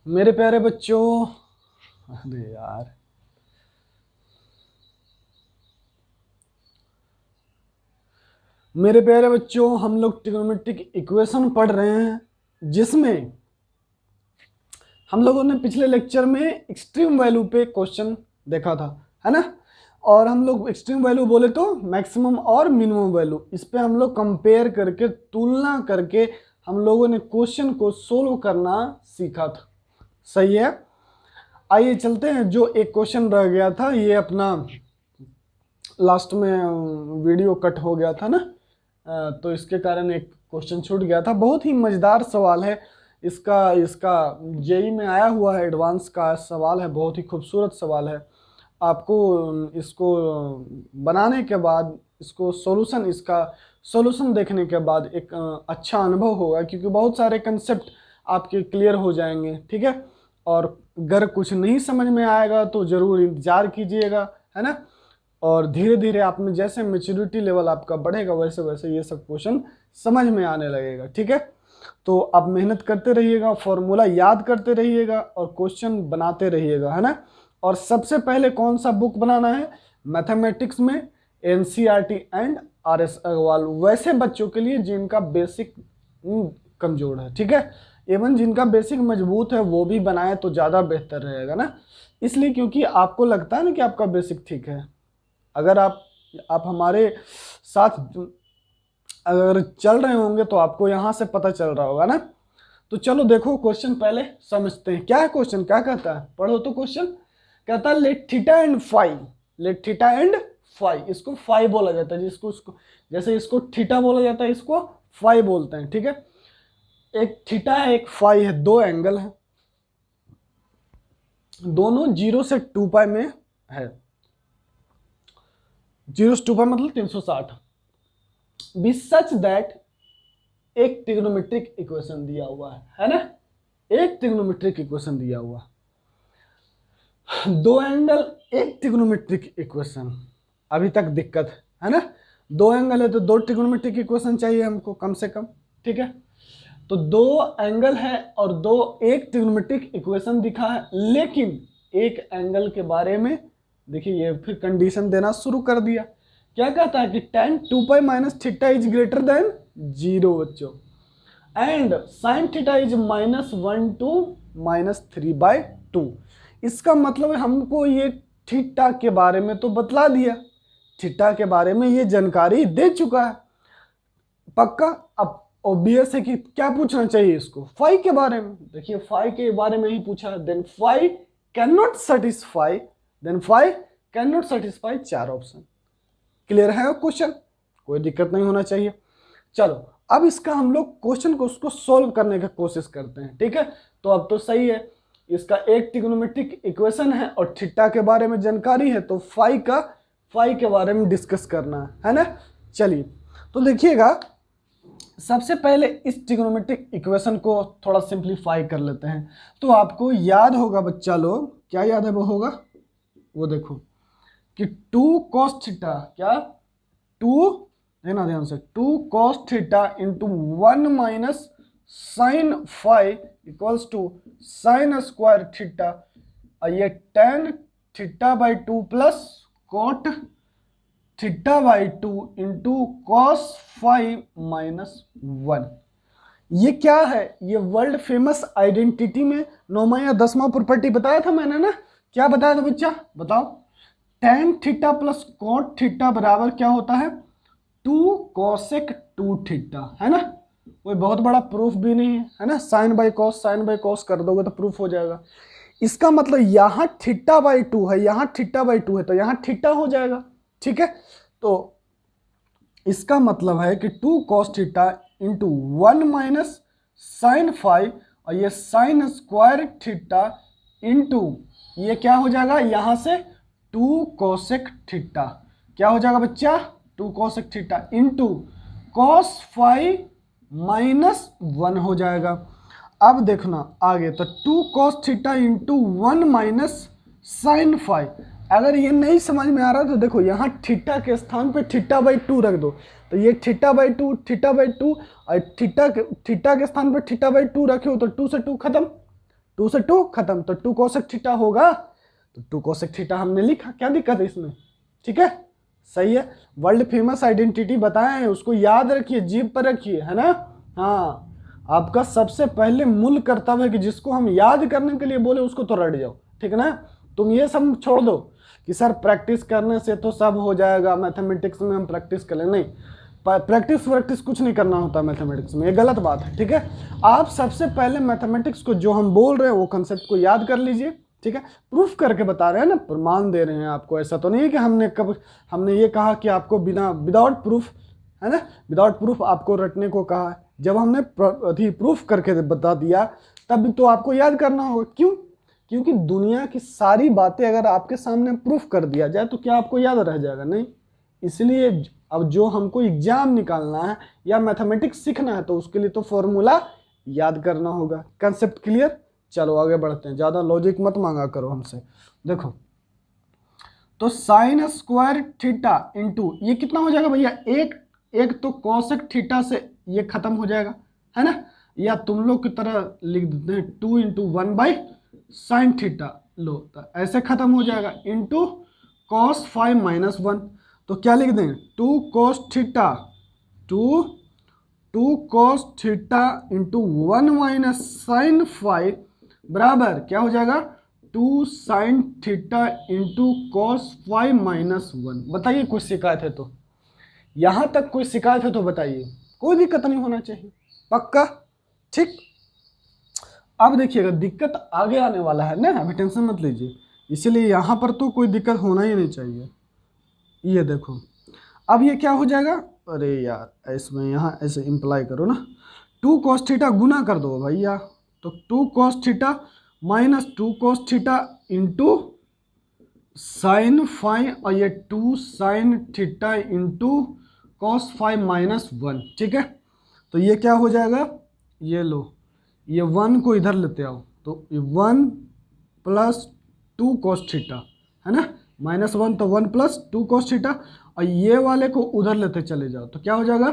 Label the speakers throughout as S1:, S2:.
S1: मेरे प्यारे बच्चों, अरे यार, मेरे प्यारे बच्चों, हम लोग ट्रिग्नोमेट्रिक इक्वेशन पढ़ रहे हैं जिसमें हम लोगों ने पिछले लेक्चर में एक्सट्रीम वैल्यू पे क्वेश्चन देखा था, है ना। और हम लोग एक्सट्रीम वैल्यू बोले तो मैक्सिमम और मिनिमम वैल्यू, इस पे हम लोग कंपेयर करके, तुलना करके हम लोगों ने क्वेश्चन को सोल्व करना सीखा था। सही है। आइए चलते हैं। जो एक क्वेश्चन रह गया था, ये अपना लास्ट में वीडियो कट हो गया था ना, तो इसके कारण एक क्वेश्चन छूट गया था। बहुत ही मज़ेदार सवाल है इसका इसका जेई में आया हुआ है, एडवांस का सवाल है, बहुत ही खूबसूरत सवाल है। आपको इसको बनाने के बाद, इसको इसका सॉल्यूशन देखने के बाद एक अच्छा अनुभव होगा, क्योंकि बहुत सारे कंसेप्ट आपके क्लियर हो जाएंगे। ठीक है। और अगर कुछ नहीं समझ में आएगा तो ज़रूर इंतज़ार कीजिएगा, है ना। और धीरे धीरे आप में जैसे मेच्योरिटी लेवल आपका बढ़ेगा, वैसे वैसे ये सब क्वेश्चन समझ में आने लगेगा। ठीक है। तो आप मेहनत करते रहिएगा, फॉर्मूला याद करते रहिएगा और क्वेश्चन बनाते रहिएगा, है ना। और सबसे पहले कौन सा बुक बनाना है? मैथमेटिक्स में एनसीईआरटी एंड आरएस अग्रवाल, वैसे बच्चों के लिए जिनका बेसिक कमजोर है। ठीक है। एवं जिनका बेसिक मजबूत है वो भी बनाए तो ज़्यादा बेहतर रहेगा ना। इसलिए क्योंकि आपको लगता है ना कि आपका बेसिक ठीक है। अगर आप हमारे साथ अगर चल रहे होंगे तो आपको यहाँ से पता चल रहा होगा ना। तो चलो देखो क्वेश्चन पहले समझते हैं। क्या है क्वेश्चन, क्या कहता है? पढ़ो तो क्वेश्चन। कहता है let theta and phi, let theta and phi, इसको फाई बोला जाता है, जिसको उसको जैसे इसको थीटा बोला जाता है, इसको फाई बोलते हैं। ठीक है। एक थीटा है, एक फाई है, दो एंगल है, दोनों 0 से 2 पाई में है। 0 से 2 पाई मतलब 360। बी सच दैट, एक ट्रिग्नोमेट्रिक इक्वेशन दिया हुआ है ना। एक ट्रिग्नोमेट्रिक इक्वेशन दिया हुआ, दो एंगल, एक ट्रिग्नोमेट्रिक इक्वेशन। अभी तक दिक्कत है ना। दो एंगल है तो दो ट्रिग्नोमेट्रिक इक्वेशन चाहिए हमको कम से कम। ठीक है। तो दो एंगल है और एक ट्रिग्नोमेट्रिक इक्वेशन दिखा है, लेकिन एक एंगल के बारे में देखिए, ये फिर कंडीशन देना शुरू कर दिया। क्या कहता है कि tan 2 pi minus theta is greater then 0 बच्चों, and sin theta is -1 to -3/2। इसका मतलब है हमको ये थीटा के बारे में तो बतला दिया, थीटा के बारे में ये जानकारी दे चुका है पक्का। अब ऑब्वियस है कि क्या पूछना चाहिए इसको, फाई के बारे में। देखिए फाई के बारे में ही पूछा है। Then phi can not satisfy, then phi can not satisfy, 4 option. Clear है क्वेश्चन, कोई दिक्कत नहीं होना चाहिए। चलो अब इसका हम लोग क्वेश्चन को उसको सॉल्व करने की कोशिश करते हैं। ठीक है। तो अब तो सही है, इसका एक ट्रिग्नोमेट्रिक इक्वेशन है और थीटा के बारे में जानकारी है, तो फाई के बारे में डिस्कस करना है ना। चलिए तो देखिएगा, सबसे पहले इस ट्रिग्नोमेट्रिक इक्वेशन को थोड़ा सिंप्लीफाई कर लेते हैं। तो आपको याद होगा बच्चा लोग, क्या याद है वो होगा, वो देखो कि 2 cos थीटा, क्या 2, देना ध्यान से, 2 cos theta into 1 minus sine phi equals to sine square theta, और ये tan theta by 2 plus cot theta by 2 into cos phi minus 1। ये क्या है? ये वर्ल्ड फेमस आइडेंटिटी में 9वां या 10वां प्रॉपर्टी बताया था मैंने ना। क्या बताया था बच्चा, बताओ? tan theta plus cot theta बराबर क्या होता है? 2 कोसेक 2 थीटा, है ना। कोई बहुत बड़ा प्रूफ भी नहीं है ना। साइन बाई कॉस कर दोगे तो प्रूफ हो जाएगा। इसका मतलब यहाँ थीटा बाई 2 है, यहाँ थीटा बाई 2 है, तो यहाँ थीटा हो जाएगा। ठीक है। तो इसका मतलब है कि 2 cos theta into 1 minus sine phi, और ये साइन स्क्वायर थीटा इंटू ये क्या हो जाएगा, यहां से 2 कोसेक थीटा, क्या हो जाएगा बच्चा? 2 cosec theta into cos phi minus 1 हो जाएगा। अब देखना आगे, तो 2 cos theta into 1 minus sine phi. अगर ये नहीं समझ में आ रहा तो देखो, यहाँ थीटा के स्थान पे थीटा बाई 2 रख दो, तो ये थीटा बाई 2 और थीटा के स्थान पे थीटा बाई 2 रखे हो तो 2 से 2 खत्म, 2 से 2 खत्म, तो 2 कोसेक थीटा होगा, तो 2 कोसेक थीटा हमने लिखा, क्या दिक्कत है इसमें, ठीक है, सही है। वर्ल्ड फेमस आइडेंटिटी बताए हैं, उसको याद रखिए, जीभ पर रखिए, है ना। हाँ, आपका सबसे पहले मूल कर्तव्य है कि जिसको हम याद करने के लिए बोले उसको तो रट जाओ, ठीक है ना। तुम ये सब छोड़ दो कि सर प्रैक्टिस करने से तो सब हो जाएगा, मैथमेटिक्स में हम प्रैक्टिस कर ले, नहीं, प्रैक्टिस कुछ नहीं करना होता मैथमेटिक्स में, ये गलत बात है, ठीक है। आप सबसे पहले मैथमेटिक्स को जो हम बोल रहे हैं वो कंसेप्ट को याद कर लीजिए, ठीक है। प्रूफ करके बता रहे हैं ना, प्रमाण दे रहे हैं आपको, ऐसा तो नहीं है कि हमने ये कहा कि आपको विदाउट प्रूफ, है ना, विदाउट प्रूफ आपको रटने को कहा है। जब हमने प्रूफ करके बता दिया तब तो आपको याद करना होगा, क्यों, क्योंकि दुनिया की सारी बातें अगर आपके सामने प्रूफ कर दिया जाए तो क्या आपको याद रह जाएगा, नहीं। इसलिए अब जो हमको एग्जाम निकालना है या मैथमेटिक्स सीखना है तो उसके लिए तो फॉर्मूला याद करना होगा। कंसेप्ट क्लियर, चलो आगे बढ़ते हैं, ज़्यादा लॉजिक मत मांगा करो हमसे। देखो तो साइन स्क्वायर थीटा इंटू ये कितना हो जाएगा भैया, एक तो कोसेक थीटा से ये खत्म हो जाएगा, है ना, या तुम लोग की तरह लिख देते हैं 2 × 1 साइन थीटा, लो तो ऐसे खत्म हो जाएगा, इंटू कॉस 5 - 1, तो क्या लिख दें 2 cos theta, 2 cos theta into 1 - sine 5 बराबर क्या हो जाएगा 2 साइन थीटा इंटू कॉस 5 - 1। बताइए कोई शिकायत है तो, यहाँ तक कोई शिकायत है तो बताइए, कोई दिक्कत नहीं होना चाहिए, पक्का, ठीक। अब देखिएगा दिक्कत आगे आने वाला है ना, अभी टेंशन मत लीजिए, इसीलिए यहाँ पर तो कोई दिक्कत होना ही नहीं चाहिए। ये देखो अब ये क्या हो जाएगा, अरे यार इसमें यहाँ ऐसे इम्प्लाई करो ना, 2 cos थीटा गुना कर दो भैया, तो 2 cos theta minus 2 cos theta into sine 5 और ये 2 साइन थीटा इंटू कॉस 5 - 1, ठीक है। तो ये क्या हो जाएगा, ये लो, ये 1 को इधर लेते आओ, तो 1 + 2 cos थीटा, है ना, -1 तो 1 + 2 cos थीटा, और ये वाले को उधर लेते चले जाओ, तो क्या हो जाएगा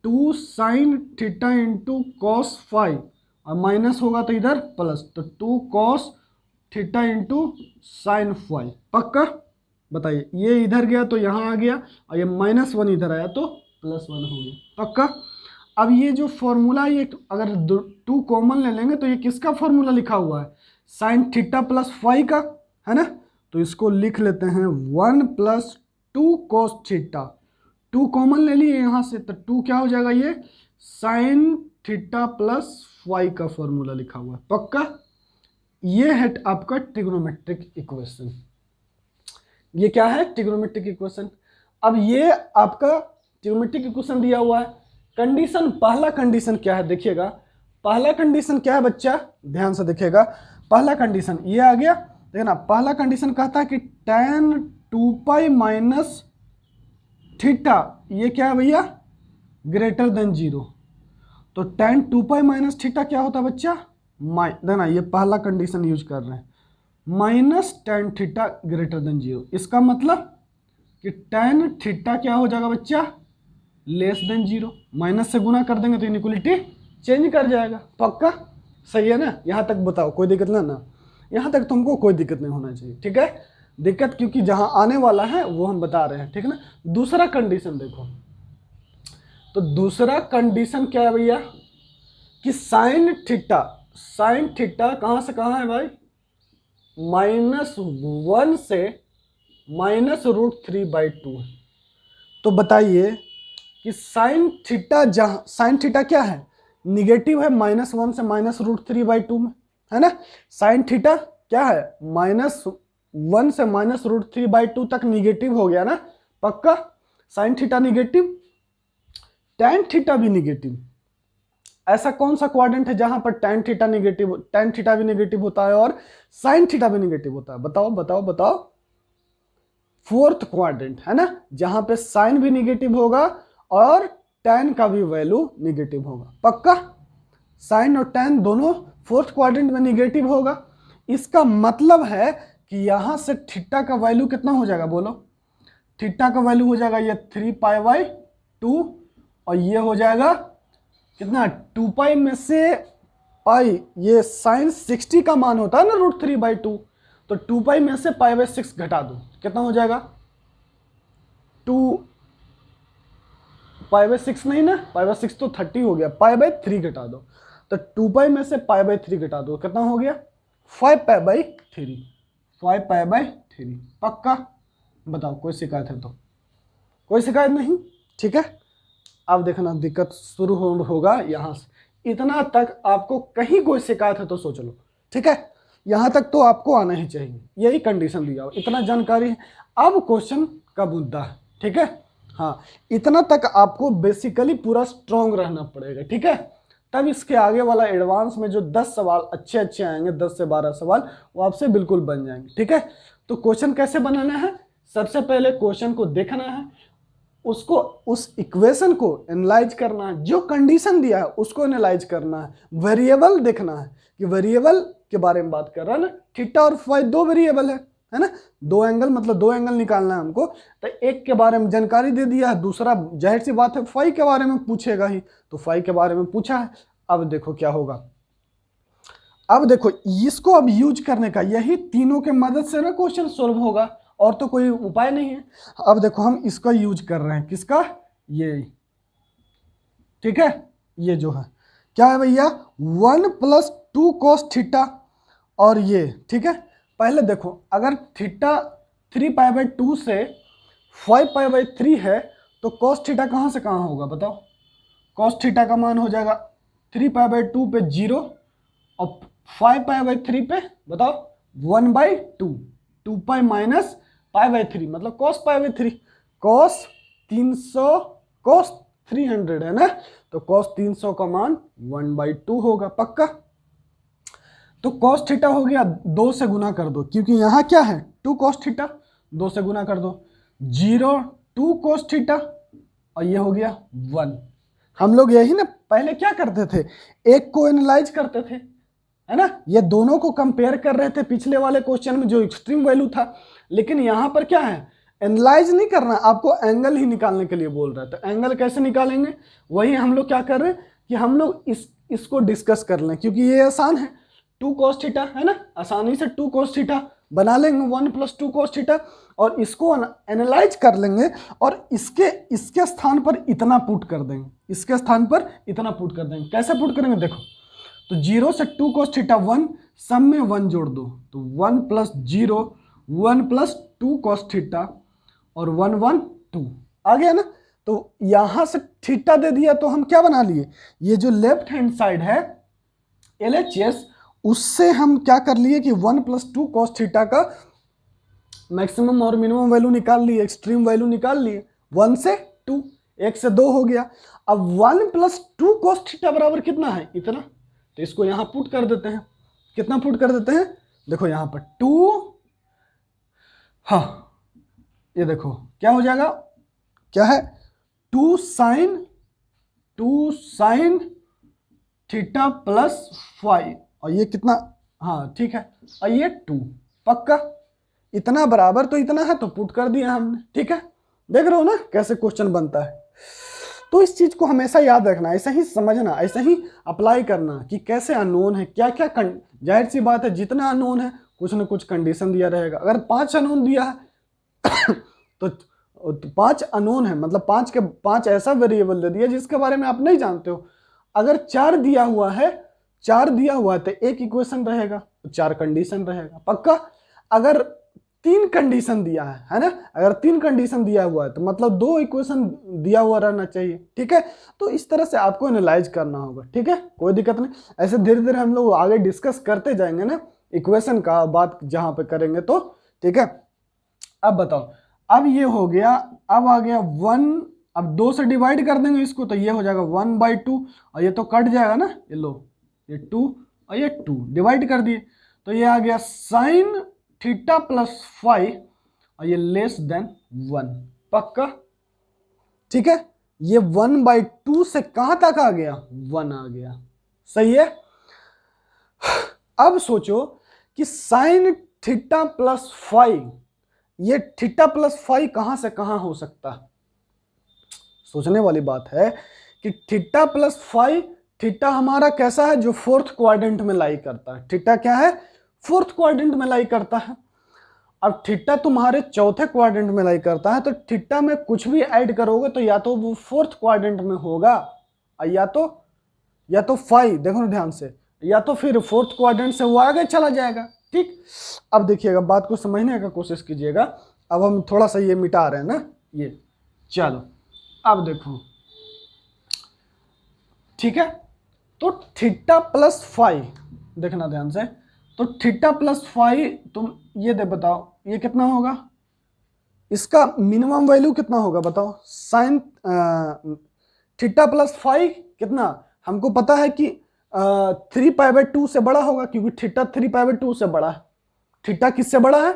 S1: 2 साइन थीटा इंटू कॉस 5 और माइनस होगा तो इधर प्लस, तो 2 cos थीटा इंटू साइन 5, पक्का। बताइए ये इधर गया तो यहाँ आ गया, और ये -1 इधर आया तो +1 हो गया, पक्का। अब ये जो फॉर्मूला, ये अगर 2 कॉमन ले लेंगे तो ये किसका फॉर्मूला लिखा हुआ है, साइन थीटा + 5 का, है ना, तो इसको लिख लेते हैं 1 + 2 cos थीटा, 2 कॉमन ले लिए यहाँ से, तो 2 क्या हो जाएगा, ये साइन थीटा + 5 का फॉर्मूला लिखा हुआ है, पक्का। ये है आपका ट्रिग्नोमेट्रिक इक्वेशन, ये क्या है ट्रिग्नोमेट्रिक इक्वेशन। अब ये आपका ट्रिग्नोमेट्रिक इक्वेशन दिया हुआ है, कंडीशन, पहला कंडीशन क्या है देखिएगा, पहला कंडीशन क्या है बच्चा, ध्यान से देखिएगा, पहला कंडीशन ये आ गया, देखना पहला कंडीशन कहता है कि tan 2π - थीटा, ये क्या है भैया > 0, तो tan 2π - थीटा क्या होता है बच्चा, देना ये पहला कंडीशन यूज कर रहे हैं, -tan थीटा > 0, इसका मतलब कि tan थीटा क्या हो जाएगा बच्चा <0, माइनस से गुना कर देंगे तो इनइक्वलिटी चेंज कर जाएगा, पक्का, सही है ना। यहाँ तक बताओ कोई दिक्कत ना, यहाँ तक तुमको कोई दिक्कत नहीं होना चाहिए, ठीक है। दिक्कत क्योंकि जहाँ आने वाला है वो हम बता रहे हैं, ठीक है ना। दूसरा कंडीशन देखो, तो दूसरा कंडीशन क्या है भैया कि साइन थीटा कहाँ से कहाँ है भाई, -1 से -√3/2 है। तो बताइए कि साइन थीटा क्या है, निगेटिव है, -1 से -√3/2 में, है ना। साइन थीटा क्या है, -1 से -√3/2 तक निगेटिव हो गया ना, पक्का। Sine theta negative, tan theta भी निगेटिव, ऐसा कौन सा क्वाड्रेंट है जहां पर tan थीटा भी निगेटिव होता है और साइन थीटा भी निगेटिव होता है, बताओ बताओ बताओ, फोर्थ क्वाड्रेंट, है ना, जहां पे साइन भी निगेटिव होगा और tan का भी वैल्यू निगेटिव होगा, पक्का। साइन और tan दोनों फोर्थ क्वाड्रेंट में निगेटिव होगा, इसका मतलब है कि यहां से थीटा का वैल्यू कितना हो जाएगा, बोलो, थीटा का वैल्यू हो जाएगा ये 3π/2 और ये हो जाएगा कितना 2π में से पाई, ये साइन 60 का मान होता है ना √3/2, तो 2 पाई में से π/6 घटा दो, कितना हो जाएगा 2 π/6 नहीं ना, π/6 तो 30 हो गया, π/3 घटा दो, तो 2 पाई में से π/3 घटा दो, कितना हो गया 5π/3, 5π/3। पक्का? बताओ, कोई शिकायत है तो? कोई शिकायत नहीं, ठीक है। अब देखना दिक्कत शुरू होगा यहाँ से, इतना तक आपको कहीं कोई शिकायत है तो सोच लो, ठीक है। यहाँ तक तो आपको आना ही चाहिए, यही कंडीशन दिया हो, इतना जानकारी है। अब क्वेश्चन का मुद्दा है, ठीक है। हाँ, इतना तक आपको बेसिकली पूरा स्ट्रॉन्ग रहना पड़ेगा, ठीक है। तब इसके आगे वाला एडवांस में जो 10 सवाल अच्छे अच्छे आएंगे, 10 से 12 सवाल, वो आपसे बिल्कुल बन जाएंगे, ठीक है। तो क्वेश्चन कैसे बनाना है? सबसे पहले क्वेश्चन को देखना है, उसको उस इक्वेशन को एनालाइज करना है, जो कंडीशन दिया है उसको एनालाइज करना है, वेरिएबल देखना है कि वेरिएबल के बारे में बात कर रहा है ना, थीटा और फाई 2 वेरिएबल है ना, 2 एंगल, मतलब 2 एंगल निकालना है हमको। तो एक के बारे में जानकारी दे दिया है, दूसरा जाहिर सी बात है फाई के बारे में पूछेगा ही, तो फाई के बारे में पूछा है। अब देखो क्या होगा, अब देखो इसको अब यूज करने का, यही तीनों के मदद से ना क्वेश्चन सोल्व होगा, और तो कोई उपाय नहीं है। अब देखो हम इसका यूज कर रहे हैं, किसका? ये, ठीक है। ये जो है क्या है भैया, 1 + 2 cos थीटा, और ये, ठीक है। पहले देखो, अगर थीटा 3π/2 से 5π/3 है, तो cos थीटा कहाँ से कहाँ होगा बताओ? cos थीटा का मान हो जाएगा 3π/2 पे 0, और 5π/3 पे बताओ 1/2, 2 पाई माइनस π/3, मतलब cos π/3, cos 300 है ना, तो cos 300 का मान 1/2 होगा। पक्का? तो cos थीटा हो गया, 2 से गुना कर दो, क्योंकि यहाँ क्या है 2 cos थीटा, 2 से गुना कर दो, 0 2 cos थीटा, और ये हो गया 1। हम लोग यही ना पहले क्या करते थे, एक को एनालाइज करते थे, है ना, ये दोनों को कंपेयर कर रहे थे पिछले वाले क्वेश्चन में जो एक्सट्रीम वैल्यू था। लेकिन यहाँ पर क्या है, एनालाइज नहीं करना, आपको एंगल ही निकालने के लिए बोल रहा है। तो एंगल कैसे निकालेंगे, वही हम लोग क्या कर रहे हैं कि हम लोग इसको डिस्कस कर लें, क्योंकि ये आसान है, 2 cos थीटा है ना, आसानी से 2 cos थीटा बना लेंगे, 1 + 2 cos थीटा, और इसको एनालाइज कर लेंगे, और इसके स्थान पर इतना पुट कर देंगे, इसके स्थान पर इतना पुट कर देंगे। कैसे पुट करेंगे देखो, तो 0 से 2 cos थीटा 1, सब में 1 जोड़ दो, तो 1 + 0, 1 + 2 cos थीटा, और 1 1 2 आ गया ना। तो यहां से थीटा दे दिया, तो हम क्या बना लिए, ये जो लेफ्ट हैंड साइड है LHS, उससे हम क्या कर लिए कि 1 + 2 cos थीटा का मैक्सिमम और मिनिमम वैल्यू निकाल लिए, एक्सट्रीम वैल्यू निकाल लिए, 1 से 2, 1 से 2 हो गया। अब 1 + 2 cos थीटा बराबर कितना है, इतना, तो इसको यहां पुट कर देते हैं। कितना पुट कर देते हैं, देखो यहां पर 2, हाँ ये देखो क्या हो जाएगा, क्या है 2 sin थीटा + 5, और ये कितना, हाँ ठीक है, और ये 2। पक्का? इतना बराबर तो इतना है, तो पुट कर दिया हमने, ठीक है। देख रहे हो ना कैसे क्वेश्चन बनता है। तो इस चीज को हमेशा याद रखना, ऐसा ही समझना, ऐसा ही अप्लाई करना कि कैसे अननोन है, क्या क्या जाहिर सी बात है, जितना अननोन है कुछ ना कुछ कंडीशन दिया रहेगा। अगर 5 अननोन दिया है तो 5 अननोन है, मतलब 5 के 5 ऐसा वेरिएबल दे दिया जिसके बारे में आप नहीं जानते हो। अगर 4 दिया हुआ है, 4 दिया हुआ है तो एक इक्वेशन रहेगा, 4 कंडीशन रहेगा। पक्का? अगर 3 कंडीशन दिया है ना, अगर 3 कंडीशन दिया हुआ है तो मतलब 2 इक्वेशन दिया हुआ रहना चाहिए, ठीक है। तो इस तरह से आपको एनालाइज करना होगा, ठीक है, कोई दिक्कत नहीं। ऐसे धीरे धीरे हम लोग आगे डिस्कस करते जाएंगे ना, इक्वेशन का बात जहां पे करेंगे तो, ठीक है। अब बताओ, अब ये हो गया, अब आ गया 1, अब 2 से डिवाइड कर देंगे इसको, तो ये हो जाएगा 1/2, और ये तो कट जाएगा ना, ये लो, ये 2 और ये 2 डिवाइड कर दिए, तो ये आ गया sin थीटा + 5, और ये <1। पक्का? ठीक है, ये 1/2 से कहां तक आ गया, 1 आ गया। सही है। अब सोचो कि sin थीटा + 5, ये थीटा + 5 कहां से कहां हो सकता है। सोचने वाली बात है कि थीटा + 5 थीटा हमारा कैसा है, जो फोर्थ क्वाड्रेंट में लाई करता है। थीटा क्या है, फोर्थ क्वाड्रेंट में लाई करता है। अब थीटा तुम्हारे चौथे क्वाड्रेंट में लाई करता है, तो थीटा में कुछ भी ऐड करोगे तो या तो वो फोर्थ क्वाड्रेंट में होगा, या तो फाइव, देखो ना ध्यान से, या तो फिर फोर्थ क्वाड्रेंट से वो आगे चला जाएगा। ठीक, अब देखिएगा, बात को समझने का कोशिश कीजिएगा। अब हम थोड़ा सा ये मिटा रहे हैं ना, ये चलो अब देखो, ठीक है। तो थीटा प्लस फाइव, देखना ध्यान से, तो थीटा प्लस फाइव, तुम ये दे बताओ ये कितना होगा, इसका मिनिमम वैल्यू कितना होगा बताओ। साइन थीटा प्लस फाइव कितना, हमको पता है कि 3π/2 से बड़ा होगा, क्योंकि थीटा 3π/2 से बड़ा है। थीटा किससे बड़ा है,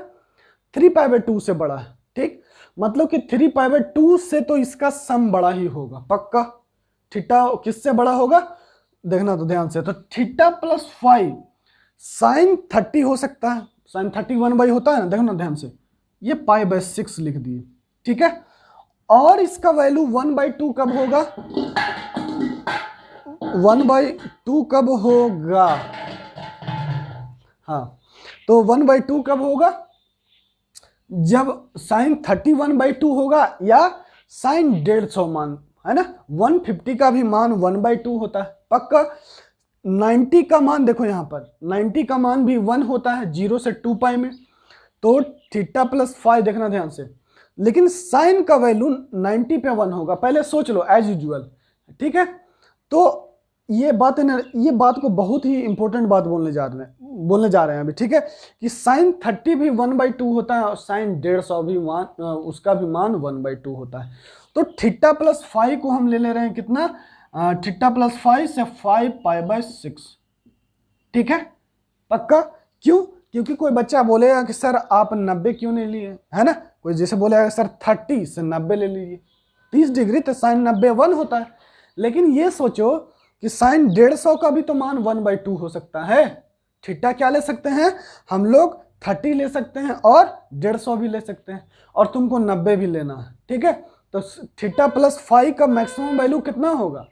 S1: 3π/2 से बड़ा है। ठीक, मतलब कि 3π/2 से तो इसका सम बड़ा ही होगा पक्का। थीटा किससे बड़ा होगा, देखना तो ध्यान से, तो थीटा प्लस फाइव साइन 30 हो सकता है, साइन 30 1/, होता है ना, देखो ना ध्यान से, ये π/6 लिख दिए। ठीक है, और इसका वैल्यू 1/2 कब होगा, 1/2 कब होगा, हाँ, तो 1/2 कब होगा, जब साइन 30 1/2 होगा, या साइन 150 मान, है ना, 150 का भी मान 1/2 होता है पक्का। 90 का मान देखो यहाँ पर, 90 का मान भी 1 होता है 0 से 2π में, तो थीटा प्लस फाइव, देखना ध्यान से, लेकिन साइन का वैल्यू 90 पे 1 होगा, पहले सोच लो एज यूजुअल। ठीक है, तो ये बात है ना, ये बात को बहुत ही इंपॉर्टेंट बात बोलने जा रहे हैं अभी। ठीक है, कि साइन 30 भी 1/2 होता है, और साइन 150 भी उसका भी मान 1/2 होता है। तो थीटा प्लस फाइव को हम ले रहे हैं कितना, थीटा प्लस 5 से 5π/6। ठीक है, पक्का। क्यों, क्योंकि कोई बच्चा बोलेगा कि सर आप 90 क्यों नहीं लिए, है ना, कोई जैसे बोलेगा सर 30 से 90 ले लीजिए, 30 डिग्री तो साइन 90 1 होता है। लेकिन ये सोचो कि साइन 150 का भी तो मान 1/2 हो सकता है। थीटा क्या ले सकते हैं हम लोग, 30 ले सकते हैं और 150 भी ले सकते हैं, और तुमको 90 भी लेना है। ठीक है, तो थीटा प्लस फाइव का मैक्सिमम वैल्यू कितना होगा,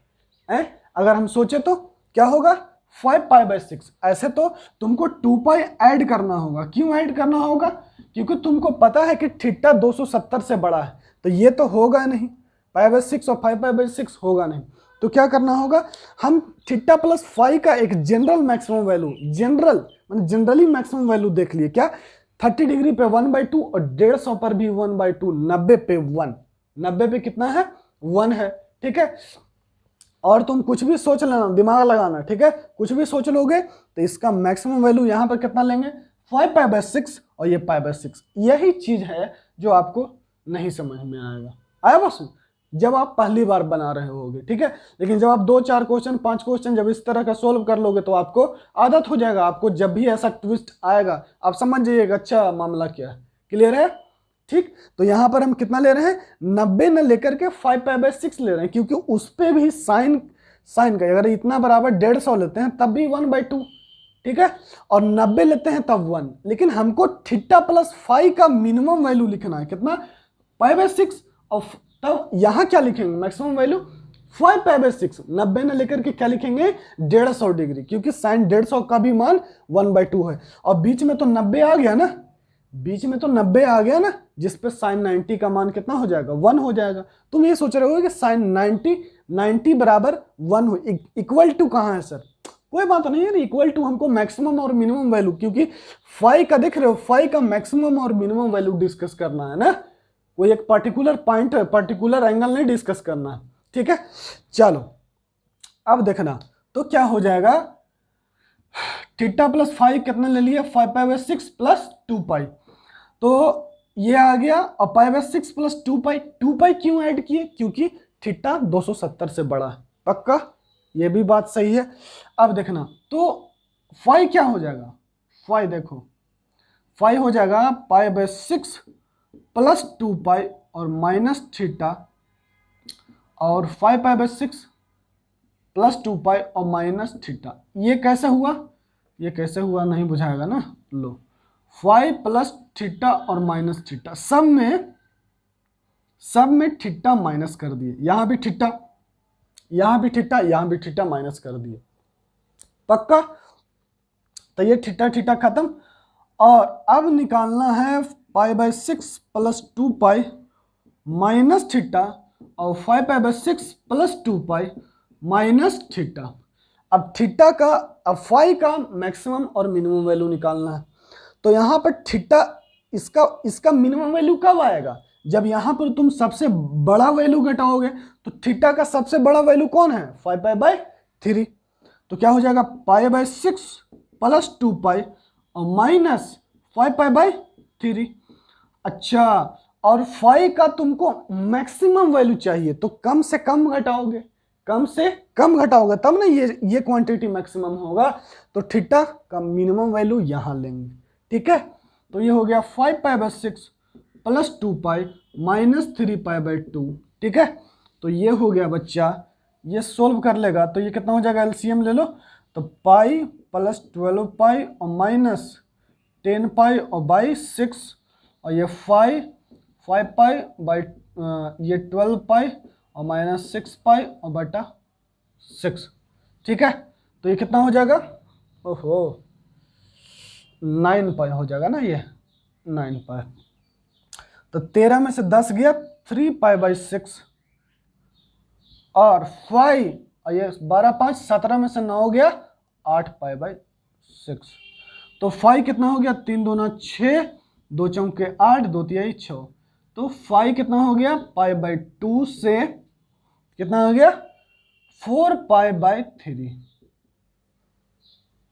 S1: अगर हम सोचे तो क्या होगा, 5π/6। ऐसे तो तुमको 2π ऐड करना होगा। क्यों ऐड करना होगा, क्योंकि तुमको पता है कि थीटा 270 से बड़ा है, तो ये तो होगा नहीं, π/6 और 5π/6 होगा नहीं। तो क्या करना होगा, हम थीटा प्लस फाइव का एक general maximum value, generally maximum value देख लिए, क्या 30 डिग्री पे 1/2 और 150 पर भी 1/2, 90 पे 1, 90 पे कितना है 1 है। ठीक है, और तुम कुछ भी सोच लेना, दिमाग लगाना। ठीक है, कुछ भी सोच लोगे तो इसका मैक्सिमम वैल्यू यहाँ पर कितना लेंगे, 5π/6, और ये π/6। यही चीज है जो आपको नहीं समझ में आया बस जब आप पहली बार बना रहे होगे। ठीक है, लेकिन जब आप 2 4 क्वेश्चन 5 क्वेश्चन जब इस तरह का सोल्व कर लोगे तो आपको आदत हो जाएगा। आपको जब भी ऐसा ट्विस्ट आएगा आप समझ जाइएगा अच्छा मामला क्या है। क्लियर है, ठीक। तो यहाँ पर हम कितना ले रहे हैं, 90 न लेकर के 5π/6 ले रहे हैं, क्योंकि उस पर भी साइन का अगर इतना बराबर 150 लेते हैं तब भी 1/2। ठीक है, और 90 लेते हैं तब 1। लेकिन हमको थीटा प्लस फाइव का मिनिमम वैल्यू लिखना है कितना, π/6, और तब यहाँ क्या लिखेंगे मैक्सिमम वैल्यू 5π/6। 90 न लेकर के क्या लिखेंगे 150 डिग्री, क्योंकि साइन 150 का भी मान 1/2 है, और बीच में तो 90 आ गया ना, बीच में तो 90 आ गया ना, जिस पे साइन 90 का मान कितना हो जाएगा 1 हो जाएगा। तुम ये सोच रहे हो कि साइन 90 बराबर 1 हो, इक्वल टू कहाँ है सर, कोई बात नहीं है, इक्वल टू हमको मैक्सिमम और मिनिमम वैल्यू, क्योंकि फाइव का देख रहे हो, फाइव का मैक्सिमम और मिनिमम वैल्यू डिस्कस करना है ना, कोई एक पर्टिकुलर पॉइंट पर्टिकुलर एंगल नहीं डिस्कस करना है। ठीक है, चलो अब देखना तो क्या हो जाएगा, थीटा प्लस फाइव कितना ले लिया 5π/6 प्लस 2π, तो ये आ गया, और π/6 प्लस 2π क्यों ऐड किए, क्योंकि थीटा 270 से बड़ा है। पक्का, ये भी बात सही है। अब देखना तो फाइव क्या हो जाएगा, फाइव देखो, फाइव हो जाएगा π/6 प्लस 2π और माइनस थीटा, और 5π/6 प्लस 2π और माइनस थीटा। ये कैसे हुआ, ये कैसे हुआ नहीं बुझाएगा ना, लो 5 प्लस थीटा और माइनस थीटा, सब में थीटा माइनस कर दिए, यहां भी थीटा यहाँ भी थीटा, यहाँ भी थीटा माइनस कर दिए। पक्का? तो ये थीटा थीटा खत्म। और अब निकालना है π/6 + 2π माइनस थीटा और 5π/6 + 2π माइनस थीटा। अब थीटा का, अब फाई का मैक्सिमम और मिनिमम वैल्यू निकालना है। तो यहाँ पर थीटा, इसका मिनिमम वैल्यू कब आएगा? जब यहाँ पर तुम सबसे बड़ा वैल्यू घटाओगे। तो थीटा का सबसे बड़ा वैल्यू कौन है? 5π/3। तो क्या हो जाएगा? π/6 + 2π और माइनस 5π/3। अच्छा, और फाई का तुमको मैक्सिमम वैल्यू चाहिए, तो कम से कम घटाओगे, कम से कम घटाओगे तब ना ये क्वांटिटी मैक्सिमम होगा। तो थीटा का मिनिमम वैल्यू यहां लेंगे। ठीक है, तो ये हो गया 5π/6 + 2π माइनस 3π/2। ठीक है, तो ये हो गया बच्चा। ये सोल्व कर लेगा तो ये कितना हो जाएगा? एलसीएम ले लो। तो पाई + 12π और माइनस 10π और बाई 6 और ये 5π ये 12π और माइनस 6π और बटा 6। ठीक है, तो ये कितना हो जाएगा? ओहो, 9π हो जाएगा ना, ये 9π। तो 13 में से 10 गया, 3π/6 और 5 और ये 12 5 17 में से 9 गया, 8π/6। तो 5 कितना हो गया? 3 दूना 6, 2 चौके 8, 2 तिहाई 6। तो 5 कितना हो गया? π/2 से कितना हो गया? 4π/3।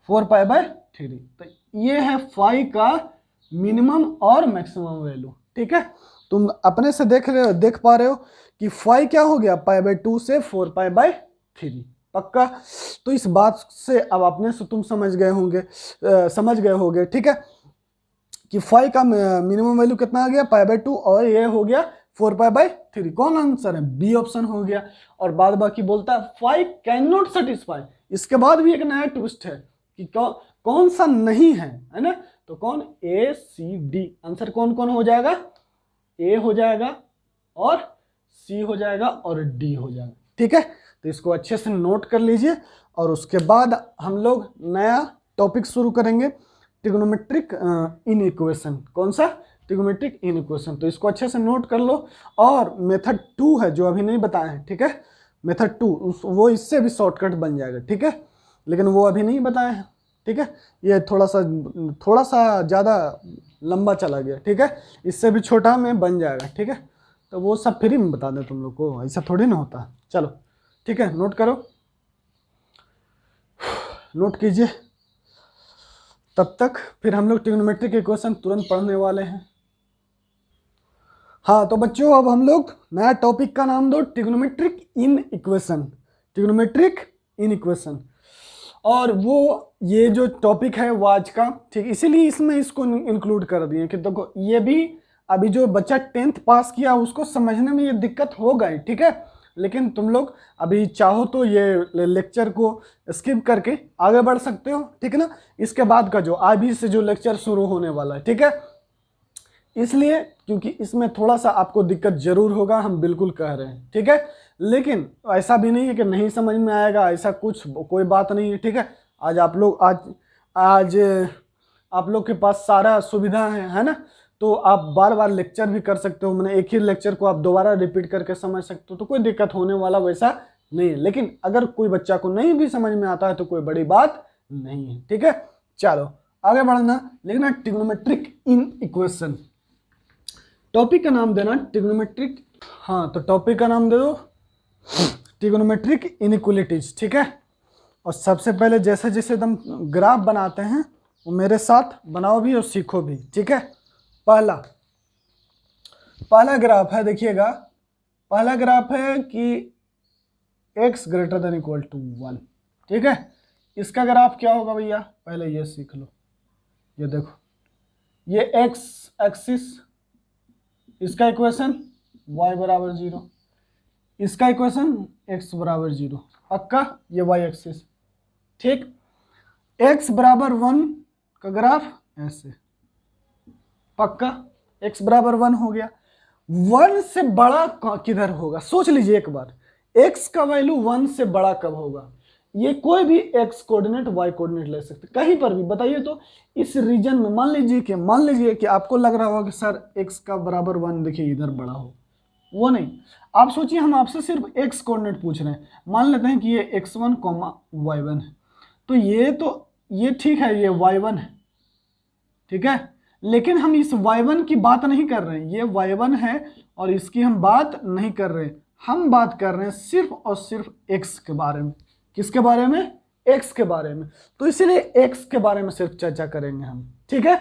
S1: 4π/3। तो ये है फाई का मिनिमम और मैक्सिमम वैल्यू। ठीक है, तुम अपने से देख पा रहे हो कि फाई क्या हो गया? π/2 से 4π/3। पक्का? तो इस बात से अब अपने से तुम समझ गए होंगे। ठीक है, कि फाई का मिनिमम वैल्यू कितना आ गया? π/2 और ये हो गया 4π/3। कौन आंसर है? बी ऑप्शन हो गया। और बाद बाकी बोलता है फाई कैन नॉट सेटिस्फाई। इसके बाद भी एक नया ट्विस्ट है कि कौन सा नहीं है ना? तो कौन? ए सी डी। आंसर कौन कौन हो जाएगा? ए हो जाएगा और सी हो जाएगा और डी हो जाएगा। ठीक है, तो इसको अच्छे से नोट कर लीजिए। और उसके बाद हम लोग नया टॉपिक शुरू करेंगे, ट्रिग्नोमेट्रिक इनइक्वेशन। कौन सा? Trigonometric inequation. तो इसको अच्छे से नोट कर लो। और मेथड 2 है जो अभी नहीं बताए हैं। ठीक है, मेथड 2 वो इससे भी शॉर्टकट बन जाएगा। ठीक है, लेकिन वो अभी नहीं बताए हैं। ठीक है, ये थोड़ा सा ज़्यादा लंबा चला गया। ठीक है, इससे भी छोटा में बन जाएगा। ठीक है, तो वो सब फ्री में बता दें तुम लोग को, ऐसा थोड़ी ना होता। चलो ठीक है, नोट करो, नोट कीजिए। तब तक फिर हम लोग ट्रिग्नोमेट्रिक इक्वेशन तुरंत पढ़ने वाले हैं। हाँ तो बच्चों, अब हम लोग नया टॉपिक का नाम दो ट्रिग्नोमेट्रिक इनइक्वेशन। Trigonometric inequation. और वो ये जो टॉपिक है वो आज का, ठीक, इसीलिए इसमें इसको इंक्लूड कर दिए कि देखो ये भी अभी जो बच्चा 10th पास किया उसको समझने में ये दिक्कत हो गई। ठीक है, लेकिन तुम लोग अभी चाहो तो ये लेक्चर को स्किप करके आगे बढ़ सकते हो। ठीक है ना, इसके बाद का जो अभी से जो लेक्चर शुरू होने वाला है। ठीक है, इसलिए क्योंकि इसमें थोड़ा सा आपको दिक्कत जरूर होगा, हम बिल्कुल कह रहे हैं। ठीक है, लेकिन ऐसा भी नहीं है कि नहीं समझ में आएगा, ऐसा कोई बात नहीं है। ठीक है, आज आप लोग के पास सारा सुविधा है ना, तो आप बार बार लेक्चर भी कर सकते हो। मैंने एक ही लेक्चर को आप दोबारा रिपीट करके समझ सकते हो, तो कोई दिक्कत होने वाला वैसा नहीं है। लेकिन अगर कोई बच्चा को नहीं भी समझ में आता है तो कोई बड़ी बात नहीं है। ठीक है, चलो आगे बढ़ना, लिखना ट्रिग्नोमेट्रिक इनइक्वेशन। टॉपिक का नाम देना ट्रिग्नोमेट्रिक, हाँ तो टॉपिक का नाम दे दो ट्रिग्नोमेट्रिक इनइक्वालिटीज। ठीक है, और सबसे पहले जैसे जैसे तुम ग्राफ बनाते हैं वो मेरे साथ बनाओ भी और सीखो भी। ठीक है, पहला ग्राफ है, देखिएगा पहला ग्राफ है कि x > 1। ठीक है, इसका ग्राफ क्या होगा भैया? पहले ये सीख लो। ये देखो, ये x एक्सिस, इसका इक्वेशन y = 0, इसका इक्वेशन x = 0। पक्का? ये y एक्सिस। ठीक, x = 1 का ग्राफ ऐसे। पक्का? x = 1 हो गया। 1 से बड़ा किधर होगा? सोच लीजिए एक बार, x का वैल्यू 1 से बड़ा कब होगा? ये कोई भी x कोऑर्डिनेट y कोऑर्डिनेट ले सकते, कहीं पर भी बताइए। तो इस रीजन में मान लीजिए कि आपको लग रहा होगा कि सर x का बराबर 1 देखिए इधर बड़ा हो, वो नहीं। आप सोचिए हम आपसे सिर्फ x कोऑर्डिनेट पूछ रहे हैं, मान लेते हैं कि ये x1, y1 है, तो ये ठीक है, ये y1 है, ठीक है, लेकिन हम इस y1 की बात नहीं कर रहे हैं, ये y1 है और इसकी हम बात नहीं कर रहे हैं, हम बात कर रहे हैं सिर्फ और सिर्फ x के बारे में। किसके बारे में? x के बारे में। तो इसीलिए x के बारे में सिर्फ चर्चा करेंगे हम, ठीक है।